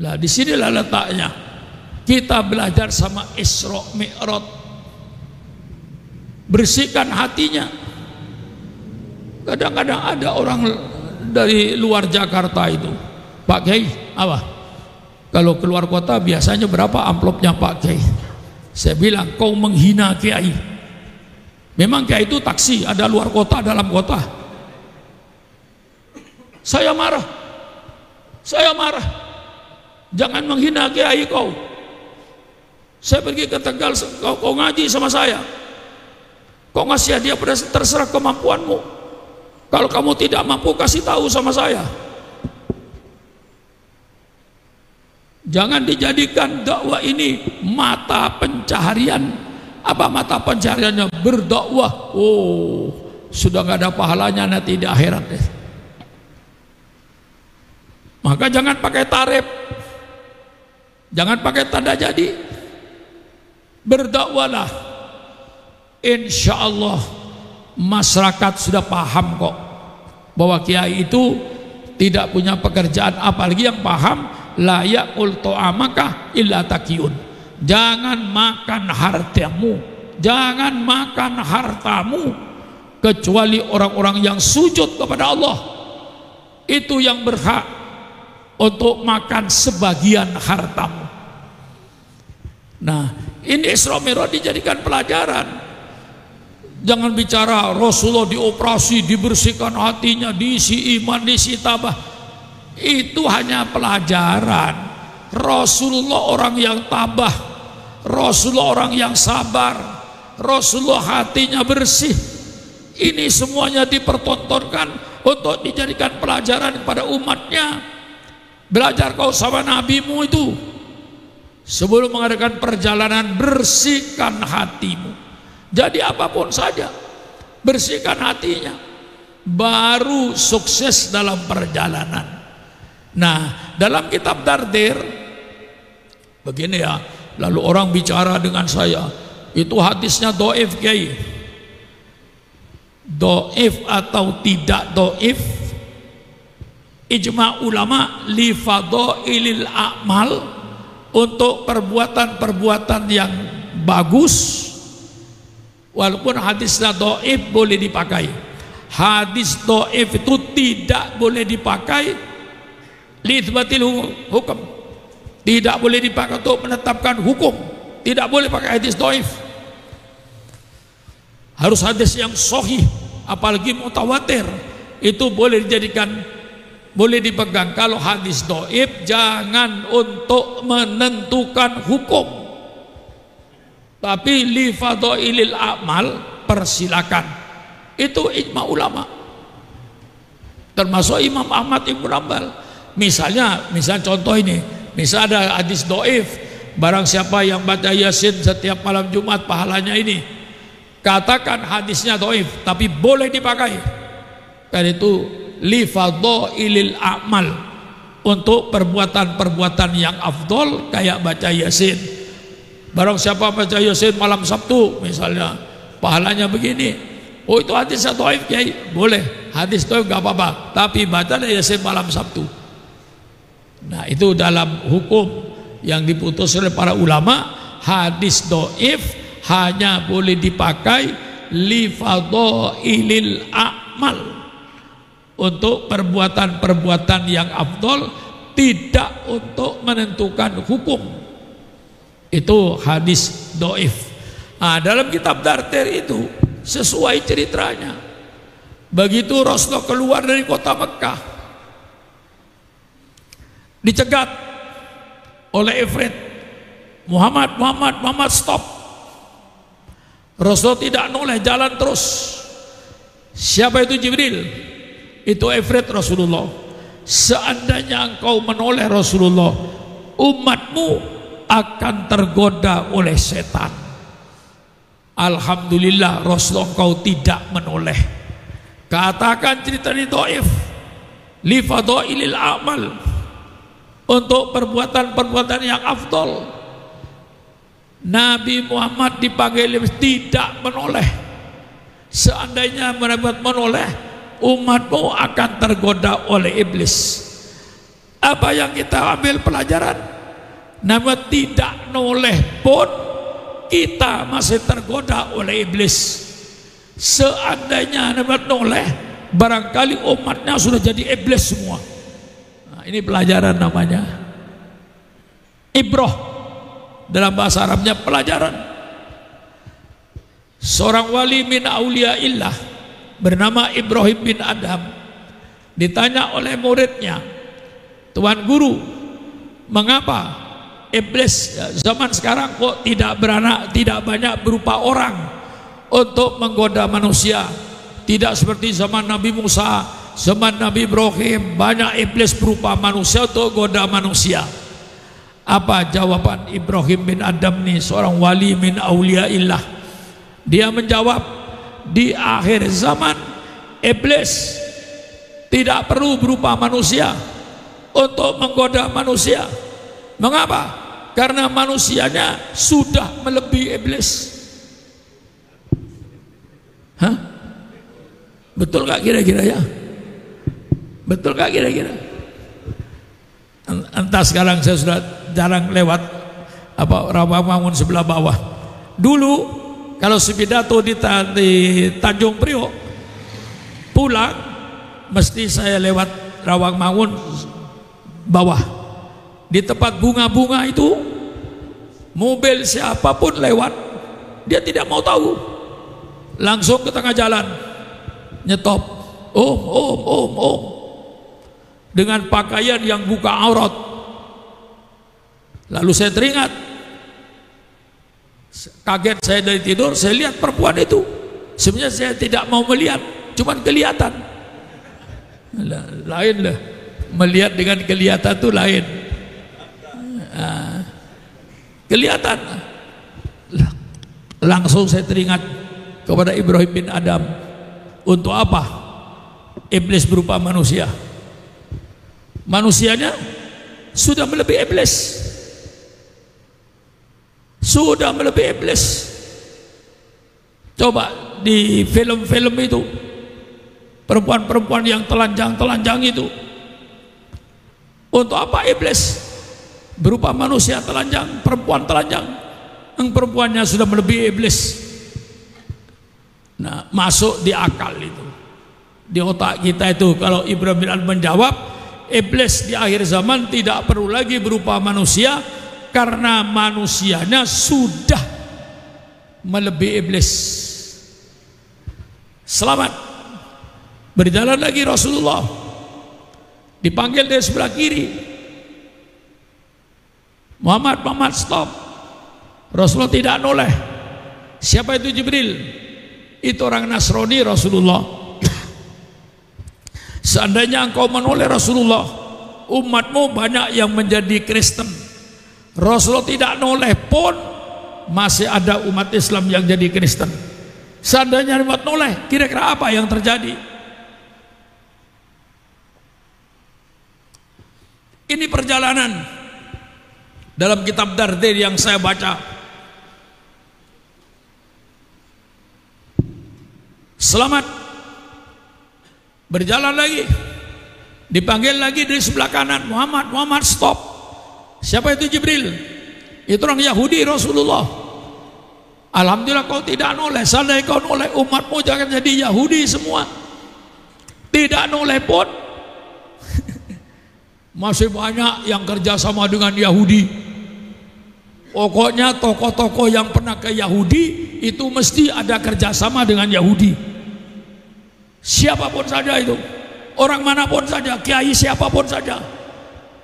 Lah disinilah letaknya. Kita belajar sama Isra Mi'raj. Bersihkan hatinya. Kadang-kadang ada orang dari luar Jakarta itu, Pak Kiai, apa? Kalau keluar kota biasanya berapa amplopnya Pak Kiai? Saya bilang, kau menghina Kiai. Memang Kiai itu taksi, ada luar kota, dalam kota. Saya marah. Saya marah. Jangan menghina Kiai kau. Saya pergi ke Tegal, kau ngaji sama saya. Kau ngasih hadiah pada terserah kemampuanmu. Kalau kamu tidak mampu, kasih tahu sama saya. Jangan dijadikan dakwah ini mata pencaharian. Apa mata pencahariannya? Berdakwah. Oh, sudah nggak ada pahalanya nanti di akhirat deh. Maka jangan pakai tarif, jangan pakai tanda jadi. Berdakwahlah. Insya Allah masyarakat sudah paham kok bahwa kiai itu tidak punya pekerjaan, apalagi yang paham la ya'kul ta'amaka illa taqiyun. Jangan makan hartamu, jangan makan hartamu kecuali orang-orang yang sujud kepada Allah. Itu yang berhak untuk makan sebagian hartamu. Nah, ini Isra Mi'raj dijadikan pelajaran. Jangan bicara Rasulullah dioperasi, dibersihkan hatinya, diisi iman, diisi tabah. Itu hanya pelajaran. Rasulullah orang yang tabah, Rasulullah orang yang sabar, Rasulullah hatinya bersih. Ini semuanya dipertontonkan untuk dijadikan pelajaran kepada umatnya. Belajar kau sama nabimu itu. Sebelum mengadakan perjalanan, bersihkan hatimu. Jadi apapun saja, bersihkan hatinya, baru sukses dalam perjalanan. Nah, dalam kitab Dardir begini ya, lalu orang bicara dengan saya, itu hadisnya dhaif Kiai. Dhaif atau tidak dhaif, ijma ulama li fadhailil a'mal, untuk perbuatan-perbuatan yang bagus. Walaupun hadisnya dhaif boleh dipakai. Hadis dhaif itu tidak boleh dipakai li itsbatil hukum. Tidak boleh dipakai untuk menetapkan hukum. Tidak boleh pakai hadis dhaif. Harus hadis yang sahih, apalagi mutawatir. Itu boleh dijadikan, boleh dipegang. Kalau hadis dhaif jangan untuk menentukan hukum. Tapi li fadhailil a'mal persilakan. Itu ijma ulama. Termasuk Imam Ahmad Ibn Hanbal. Misal contoh ini, misal ada hadis dhaif, barang siapa yang baca Yasin setiap malam Jumat pahalanya ini. Katakan hadisnya dhaif, tapi boleh dipakai. Karena itu li fadhailil a'mal, untuk perbuatan-perbuatan yang afdol kayak baca Yasin. Barang siapa baca Yasin malam Sabtu misalnya, pahalanya begini. Oh, itu hadisnya dhaif Kiai, boleh. Hadis dhaif gak apa-apa, tapi baca Yasin malam Sabtu. Nah, itu dalam hukum yang diputus oleh para ulama, hadis dhaif hanya boleh dipakai li fadhailil a'mal, untuk perbuatan-perbuatan yang afdol, tidak untuk menentukan hukum. Itu hadis dhaif. Nah, dalam kitab Dardir itu sesuai ceritanya. Begitu Rasulullah keluar dari kota Mekah, dicegat oleh Ifrit. Muhammad, Muhammad, Muhammad, stop. Rasul tidak noleh, jalan terus. Siapa itu Jibril? Itu Ifrit Rasulullah. Seandainya engkau menoleh Rasulullah, umatmu akan tergoda oleh setan. Alhamdulillah Rasulullah engkau tidak menoleh. Katakan cerita di Taif li fadailil amal, untuk perbuatan-perbuatan yang afdol. Nabi Muhammad dipanggil tidak menoleh. Seandainya mendapat menoleh, umatmu akan tergoda oleh iblis. Apa yang kita ambil pelajaran? Namun tidak noleh pun kita masih tergoda oleh iblis. Seandainya dapat noleh, barangkali umatnya sudah jadi iblis semua. Nah, ini pelajaran namanya. Ibrah, dalam bahasa Arabnya pelajaran. Seorang wali min auliyaillah bernama Ibrahim bin Adham ditanya oleh muridnya, Tuan Guru, mengapa iblis zaman sekarang kok tidak beranak, tidak banyak berupa orang untuk menggoda manusia? Tidak seperti zaman Nabi Musa, zaman Nabi Ibrahim, banyak iblis berupa manusia untuk goda manusia. Apa jawaban Ibrahim bin Adham nih, seorang wali min auliyaillah? Dia menjawab, di akhir zaman iblis tidak perlu berupa manusia untuk menggoda manusia. Mengapa? Karena manusianya sudah melebihi iblis. Hah? Betul gak kira-kira ya? Betul gak kira-kira? Entah sekarang saya sudah jarang lewat Rawamangun sebelah bawah. Dulu kalau sepidato di Tanjung Priok pulang, mesti saya lewat Rawamangun bawah. Di tempat bunga-bunga itu, mobil siapapun lewat, dia tidak mau tahu, langsung ke tengah jalan, nyetop, om, dengan pakaian yang buka aurat. Lalu saya teringat, kaget saya dari tidur, saya lihat perempuan itu. Sebenarnya saya tidak mau melihat, cuman kelihatan. Lain lah, melihat dengan kelihatan itu lain. Kelihatan. Langsung saya teringat kepada Ibrahim bin Adham. Untuk apa iblis berupa manusia? Manusianya sudah melebihi iblis. Sudah melebihi iblis. Coba di film-film itu, perempuan-perempuan yang telanjang-telanjang itu, untuk apa iblis berupa manusia telanjang, perempuan telanjang? Perempuannya sudah melebihi iblis. Nah, masuk di akal itu, di otak kita itu. Kalau Ibrahim bin Adham menjawab, iblis di akhir zaman tidak perlu lagi berupa manusia, karena manusianya sudah melebihi iblis. Selamat. Berjalan lagi Rasulullah, dipanggil dari sebelah kiri. Muhammad, Muhammad, stop. Rasulullah tidak noleh. Siapa itu Jibril? Itu orang Nasrani Rasulullah. Seandainya engkau menoleh Rasulullah, umatmu banyak yang menjadi Kristen. Rasulullah tidak noleh pun masih ada umat Islam yang jadi Kristen. Seandainya umat noleh, kira-kira apa yang terjadi? Ini perjalanan dalam kitab Dardir yang saya baca. Selamat. Berjalan lagi, dipanggil lagi dari sebelah kanan, Muhammad, Muhammad, stop. Siapa itu Jibril? Itu orang Yahudi Rasulullah. Alhamdulillah kau tidak noleh. Seandainya kau noleh, umatmu jangan jadi Yahudi semua. Tidak noleh pun masih banyak yang kerja sama dengan Yahudi. Pokoknya tokoh-tokoh yang pernah ke Yahudi itu mesti ada kerjasama dengan Yahudi. Siapapun saja itu, orang manapun saja, kiai siapapun saja,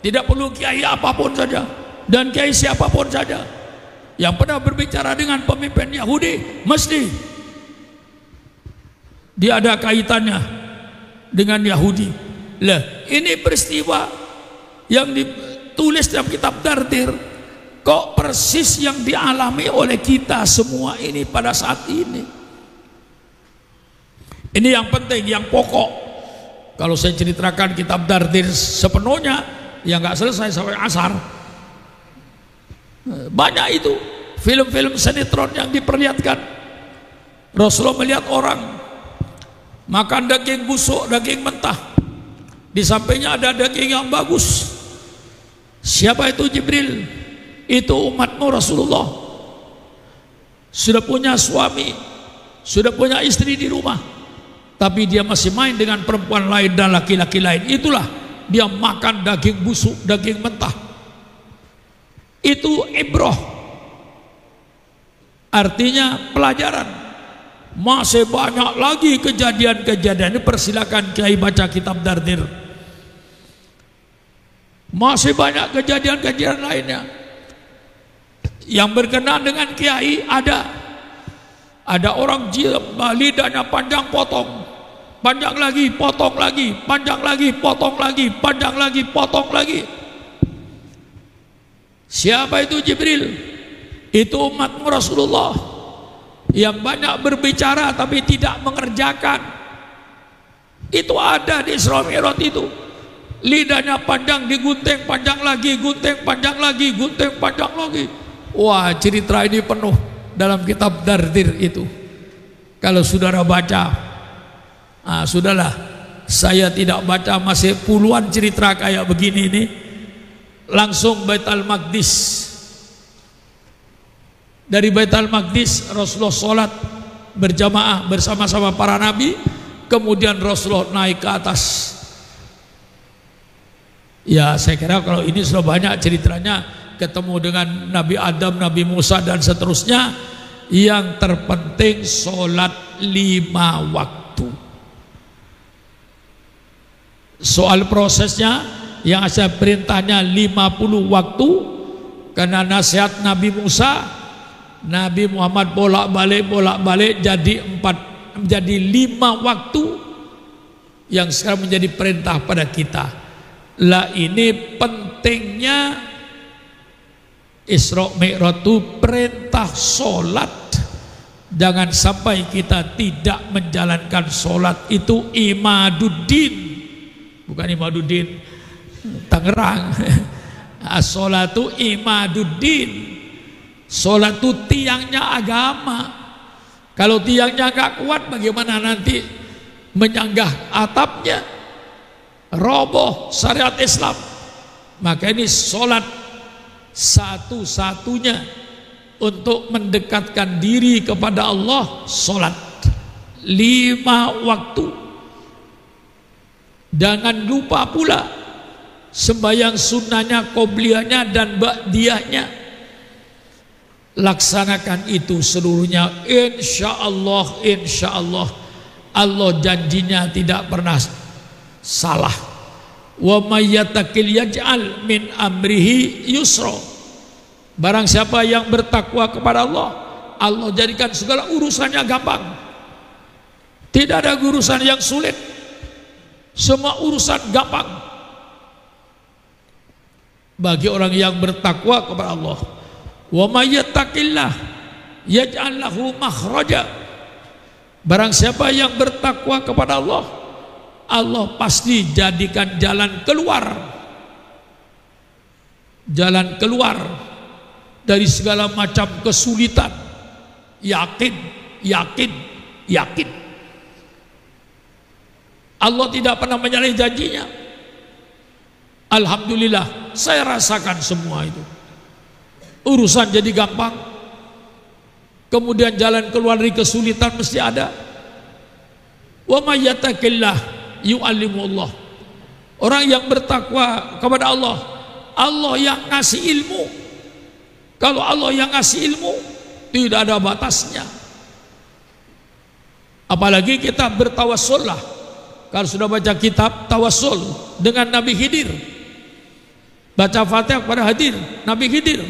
tidak perlu kiai apapun saja, dan kiai siapapun saja, yang pernah berbicara dengan pemimpin Yahudi, mesti dia ada kaitannya dengan Yahudi. Lah, ini peristiwa yang ditulis dalam kitab Dardir, kok persis yang dialami oleh kita semua ini pada saat ini. Ini yang penting, yang pokok. Kalau saya ceritakan kitab Dardir sepenuhnya, ya nggak selesai sampai asar. Banyak itu film-film sinetron yang diperlihatkan. Rasulullah melihat orang makan daging busuk, daging mentah, di sampingnya ada daging yang bagus. Siapa itu? Jibril. Itu umatmu Rasulullah. Sudah punya suami, sudah punya istri di rumah, tapi dia masih main dengan perempuan lain dan laki-laki lain. Itulah dia makan daging busuk, daging mentah. Itu ibrah, artinya pelajaran. Masih banyak lagi kejadian-kejadian ini. Persilakan Kiai baca kitab Dardir. Masih banyak kejadian-kejadian lainnya yang berkenaan dengan Kiai. Ada orang lidahnya panjang, potong, panjang lagi, potong lagi, panjang lagi, potong lagi, panjang lagi, potong lagi. Siapa itu? Jibril. Itu umatmu Rasulullah yang banyak berbicara tapi tidak mengerjakan. Itu ada di Isra Mi'raj itu. Lidahnya panjang, digunting, panjang lagi, gunting, panjang lagi, gunting, panjang lagi. Wah, cerita ini penuh dalam kitab Dardir itu. Kalau saudara baca, sudahlah, saya tidak baca, masih puluhan cerita kayak begini ini. Langsung Baitul Maqdis. Dari Baitul Maqdis Rasulullah sholat berjamaah bersama-sama para nabi. Kemudian Rasulullah naik ke atas. Ya, saya kira kalau ini sudah banyak ceritanya, ketemu dengan Nabi Adam, Nabi Musa dan seterusnya. Yang terpenting sholat 5 waktu. Soal prosesnya, yang saya perintahnya 50 waktu, karena nasihat Nabi Musa, Nabi Muhammad bolak-balik jadi 5 waktu yang sekarang menjadi perintah pada kita. Lah, ini pentingnya Isra Mi'raj itu perintah sholat. Jangan sampai kita tidak menjalankan sholat. Itu imaduddin, bukan imaduddin Tangerang. As-sholatu imaduddin. Sholat itu tiangnya agama. Kalau tiangnya gak kuat, bagaimana nanti menyanggah atapnya? Roboh syariat Islam. Maka ini sholat satu-satunya untuk mendekatkan diri kepada Allah. Sholat 5 waktu. Jangan lupa pula sembahyang sunnahnya, qobliyahnya dan ba'diyahnya. Laksanakan itu seluruhnya, insya Allah. Allah janjinya tidak pernah salah. Wa may yattaqil yaj'al min amrihi yusra. Barang siapa yang bertakwa kepada Allah, Allah jadikan segala urusannya gampang. Tidak ada urusan yang sulit, semua urusan gampang bagi orang yang bertakwa kepada Allah. Wa may yattaqillah yaj'al lahu makhraja. Barang siapa yang bertakwa kepada Allah, Allah pasti jadikan jalan keluar. Jalan keluar dari segala macam kesulitan. Yakin. Allah tidak pernah menyalahi janjinya. Alhamdulillah, saya rasakan semua itu. Urusan jadi gampang. Kemudian jalan keluar dari kesulitan mesti ada. Wa may yattaqillah yu'allimullah. Orang yang bertakwa kepada Allah, Allah yang ngasih ilmu. Kalau Allah yang ngasih ilmu, tidak ada batasnya. Apalagi kita bertawassul lah. Kalau sudah baca kitab tawassul dengan Nabi Khidir, baca Fatihah kepada Nabi Khidir,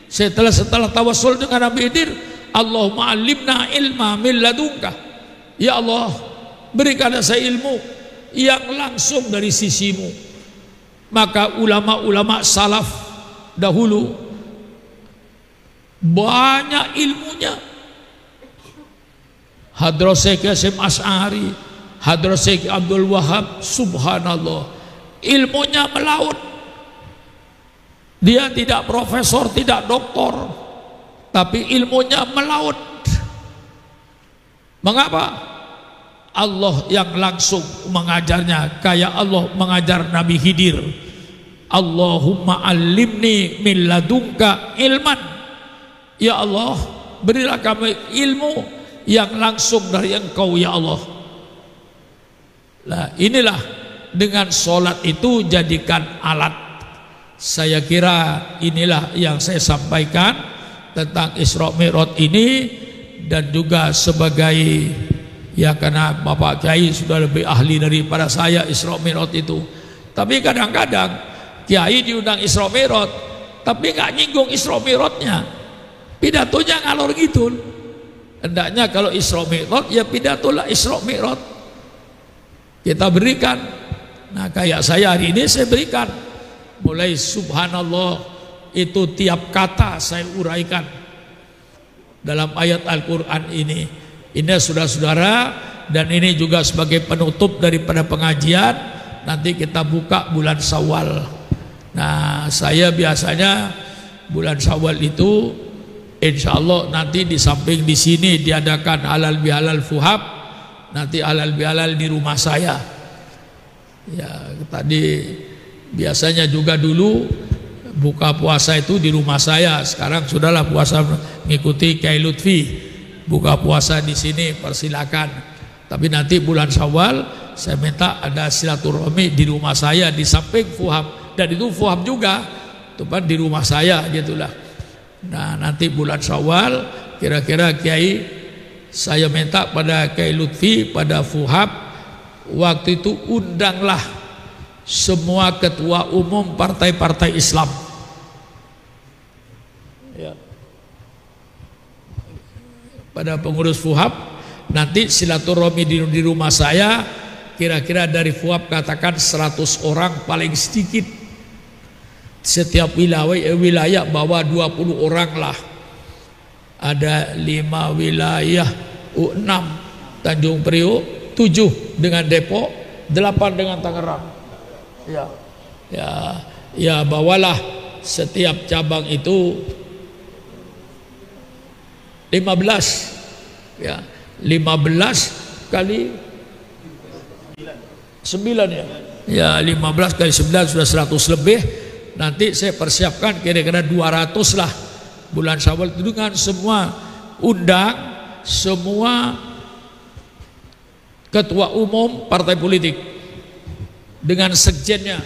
Setelah tawassul dengan Nabi Khidir, Allahumma alimna ilma min ladunka. Ya Allah, berikanlah saya ilmu yang langsung dari sisimu. Maka ulama-ulama salaf dahulu banyak ilmunya. Hadrat Syekh Hasyim Asy'ari, Hadrat Syekh Abdul Wahab, subhanallah, ilmunya melaut. Dia tidak profesor, tidak doktor, tapi ilmunya melaut. Mengapa? Allah yang langsung mengajarnya, kayak Allah mengajar Nabi Khidir. Allahumma alimni min ladunka ilman. Ya Allah, berilah kami ilmu yang langsung dari Engkau, ya Allah. Nah, inilah dengan sholat itu jadikan alat. Saya kira inilah yang saya sampaikan tentang Isra Mi'raj ini, dan juga sebagai, ya karena Bapak Kiai sudah lebih ahli daripada saya Isra Mi'raj itu. Tapi kadang-kadang Kiai diundang Isra Mi'raj tapi nggak nyinggung Isra Mi'rajnya, pidatonya ngalor gitu. Hendaknya kalau Isra Mi'raj ya pidatolah Isra Mi'raj kita berikan. Nah, kayak saya hari ini saya berikan mulai subhanallah, itu tiap kata saya uraikan dalam ayat Al-Quran ini. Ini saudara-saudara, dan ini juga sebagai penutup daripada pengajian. Nanti kita buka bulan Syawal. Nah, saya biasanya bulan Syawal itu insya Allah nanti di samping di sini diadakan halal bihalal fuhab, nanti halal bihalal di rumah saya. Ya, tadi biasanya juga dulu buka puasa itu di rumah saya. Sekarang sudahlah puasa mengikuti Kiai Lutfi. Buka puasa di sini persilakan. Tapi nanti bulan Syawal saya minta ada silaturahmi di rumah saya di samping fuhab, dan itu fuhab juga tepat di rumah saya gitulah. Nah, nanti bulan Syawal kira-kira Kiai, saya minta pada Kiai Lutfi pada fuhab waktu itu undanglah semua ketua umum partai-partai Islam. Ya. Pada pengurus fuhab nanti silaturahmi di rumah saya, kira-kira dari fuhab katakan 100 orang paling sedikit. Setiap wilayah bawa 20 orang lah. Ada 5 wilayah, 6 Tanjung Priok, 7 dengan Depok, 8 dengan Tangerang. Ya, bawalah setiap cabang itu 15. Ya, 15 kali 9 ya. Ya, 15 kali 9 sudah 100 lebih. Nanti saya persiapkan kira-kira 200 lah bulan Syawal itu, dengan semua undang semua ketua umum partai politik dengan sekjennya,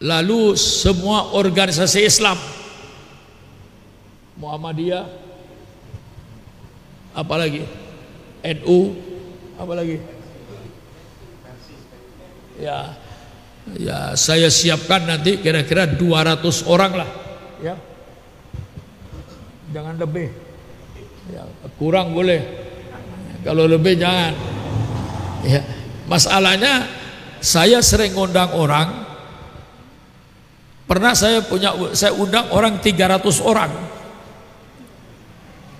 lalu semua organisasi Islam, Muhammadiyah, apalagi NU, apalagi ya, saya siapkan nanti kira-kira 200 orang lah ya, jangan lebih ya, kurang boleh, kalau lebih jangan ya. Masalahnya saya sering ngundang orang, pernah saya undang orang 300 orang,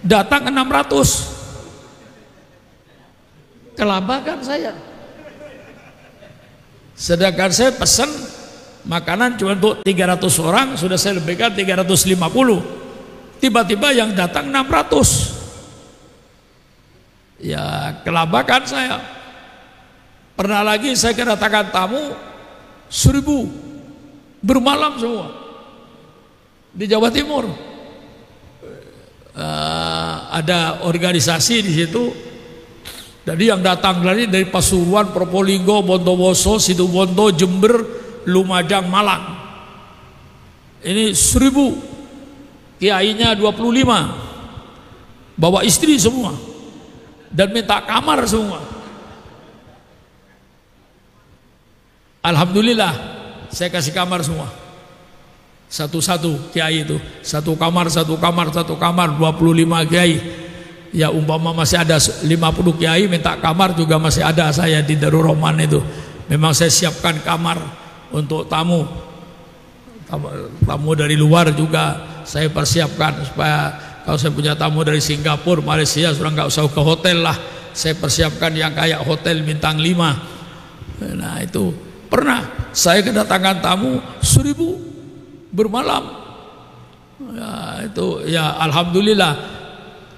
datang 600, kelabakan saya. Sedangkan saya pesan makanan cuma untuk 300 orang, sudah saya lebihkan 350, tiba-tiba yang datang 600, ya kelabakan saya. Pernah lagi saya kedatangan tamu 1000, bermalam semua di Jawa Timur. Ada organisasi di situ, jadi yang datang dari Pasuruan, Probolinggo, Bondowoso, Situbondo, Jember, Lumajang, Malang. Ini 1000, kiainya 25, bawa istri semua dan minta kamar semua. Alhamdulillah saya kasih kamar semua. Satu-satu kiai itu, satu kamar 25 kiai. Ya umpama masih ada 50 kiai minta kamar juga masih ada saya di Darul Rahman itu. Memang saya siapkan kamar untuk tamu dari luar juga saya persiapkan, supaya kalau saya punya tamu dari Singapura, Malaysia, sudah nggak usah ke hotel lah, saya persiapkan yang kayak hotel bintang 5. Nah itu pernah saya kedatangan tamu 1000 bermalam. Ya, itu ya alhamdulillah,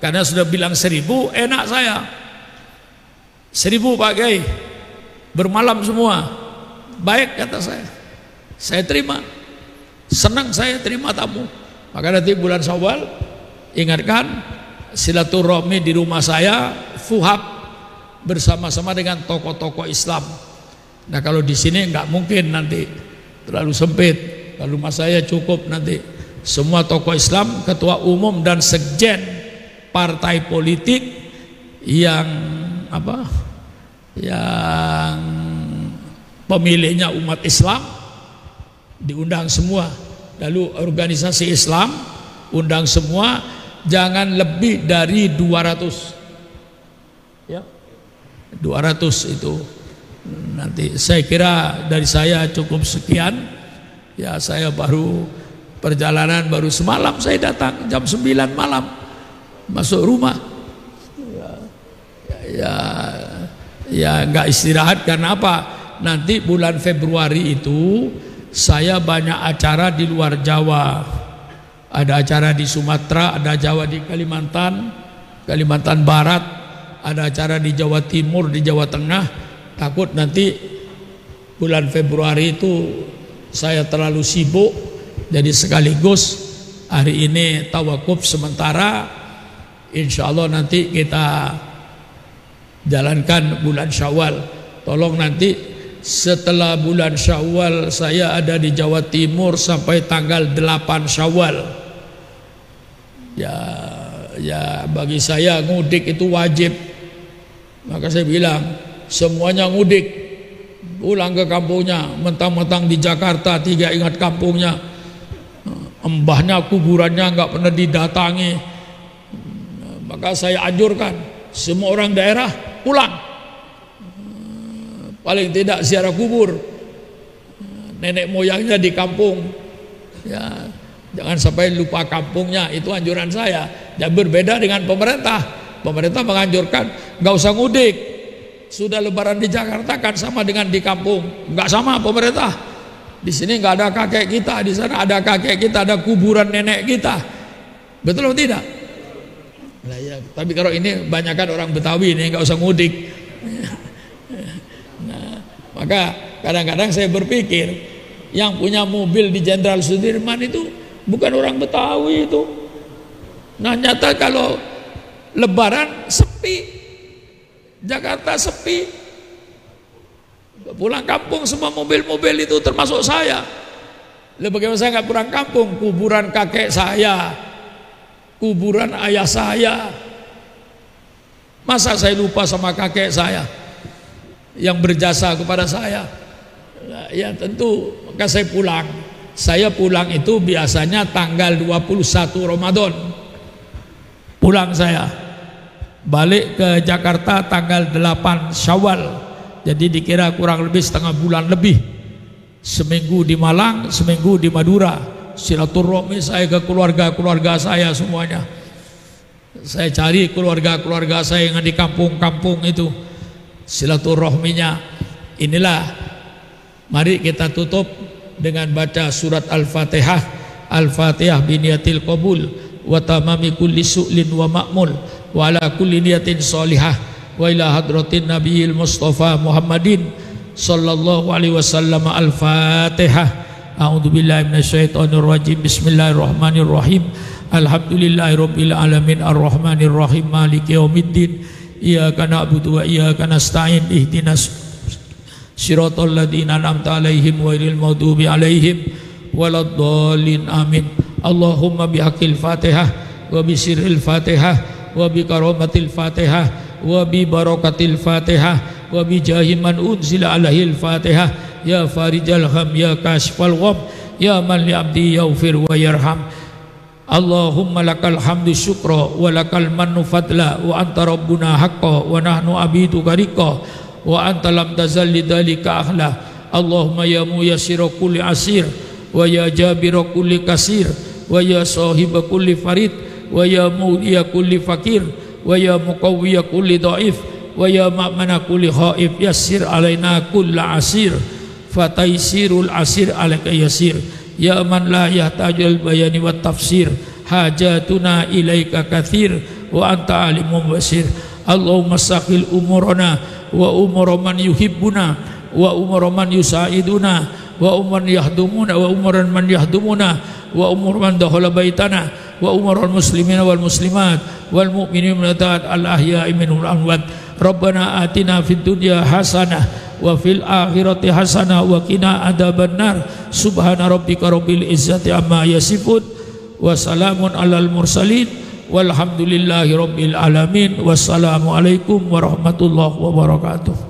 karena sudah bilang 1000 enak saya. 1000 Pak Kiai bermalam semua, baik kata saya terima, senang saya terima tamu. Maka nanti bulan Syawal ingatkan silaturahmi di rumah saya, fuhab bersama-sama dengan tokoh-tokoh Islam. Nah kalau di sini nggak mungkin, nanti terlalu sempit. Kalau rumah saya cukup nanti semua tokoh Islam, ketua umum dan sekjen partai politik yang yang pemilihnya umat Islam diundang semua. Lalu organisasi Islam undang semua, jangan lebih dari 200 ya, 200 itu. Nanti saya kira dari saya cukup sekian ya. Saya baru perjalanan baru semalam, saya datang jam 9 malam masuk rumah ya nggak istirahat. Karena apa? Nanti bulan Februari itu saya banyak acara di luar Jawa. Ada acara di Sumatera, ada Jawa di Kalimantan Barat, ada acara di Jawa Timur, di Jawa Tengah. Takut nanti bulan Februari itu saya terlalu sibuk, jadi sekaligus hari ini tawakuf sementara. Insya Allah nanti kita jalankan bulan Syawal. Tolong nanti setelah bulan Syawal saya ada di Jawa Timur sampai tanggal 8 Syawal. Ya bagi saya ngudik itu wajib. Maka saya bilang semuanya ngudik, pulang ke kampungnya. Mentang-mentang di Jakarta tidak ingat kampungnya, embahnya kuburannya nggak pernah didatangi. Maka saya anjurkan semua orang daerah pulang, paling tidak ziarah kubur nenek moyangnya di kampung ya, jangan sampai lupa kampungnya. Itu anjuran saya. Dan berbeda dengan pemerintah menganjurkan nggak usah ngudik, sudah lebaran di Jakarta kan sama dengan di kampung. Nggak sama pemerintah. Di sini nggak ada kakek kita, di sana ada kakek kita, ada kuburan nenek kita. Betul atau tidak? Nah, ya, tapi kalau ini banyakkan orang Betawi ini nggak usah ngudik. Maka kadang-kadang saya berpikir yang punya mobil di Jenderal Sudirman itu bukan orang Betawi itu. Nah nyata kalau lebaran sepi, Jakarta sepi, pulang kampung semua mobil-mobil itu termasuk saya. Lalu bagaimana saya nggak pulang kampung? Kuburan kakek saya, kuburan ayah saya, masa saya lupa sama kakek saya yang berjasa kepada saya? Ya tentu. Maka saya pulang. Saya pulang itu biasanya tanggal 21 Ramadan. Pulang saya. Balik ke Jakarta tanggal 8 Syawal. Jadi dikira kurang lebih setengah bulan lebih. Seminggu di Malang, seminggu di Madura. Silaturahmi saya ke keluarga-keluarga saya semuanya. Saya cari keluarga-keluarga saya yang di kampung-kampung itu. Silaturahminya. Inilah, mari kita tutup dengan baca surat Al-Fatihah. Al-Fatihah biniyatil qabul wa tamami kulli su'lin wa ma'mul wa ala kulli niyatin salihah wa ila hadratin nabiyil mustafa Muhammadin sallallahu alaihi wasallam. Al-Fatihah. A'udzu billahi minasyaitonir rajim. Bismillahirrahmanirrahim. Alhamdulillahirabbil alamin arrahmanir rahim maliki yaumiddin. Iyyaka na'budu wa iyyaka nasta'in. Ihdinas siratal ladzina an'amta 'alaihim ghairil maghdubi 'alaihim waladdallin. Amin. Allahumma bihaqqil Fatihah wa bi sirril Fatihah wa bi karamatil Fatihah wa bi barakatil Fatihah wa bi jahi man unzila 'alaihil Fatihah ya farijal ham ya kashfal gham ya man li abdi yaghfir wa yarham. Allahumma lakal hamdu syukra wa lakal mannu fadla wa anta rabbuna haqqa wa nahnu abidu gariqa wa anta lam tazal lidzalika ahla. Allahumma ya muyassira kulli asir wa ya jabira kulli kasir wa ya sahiba kulli farid wa ya mudiya kulli fakir wa ya muqawwiya kulli dhaif wa ya ma'mana kulli khaif. Yassir alaina kulla asir fataysirul asir alaika yasir. Ya man la yahtajul bayani wat tafsir hajatuna ilaika kathir wa anta alimum basir. Allahumma sakhil umurana wa umur man yuhibbuna wa umur man yusaiduna wa umur yahdumuna wa umur man yahdumuna wa umur man dakhala baitana wa umur muslimina wal muslimat wal mu'minin wal mu'minat al ahya'i minhum wal amwat. Rabbana atina fid dunya hasanah wa fil akhirati hasanah wa qina adzabannar. Subhana rabbika rabbil izzati amma yasifun wa salamun alal mursalin walhamdulillahi rabbil alamin. Wassalamu alaikum warahmatullahi wabarakatuh.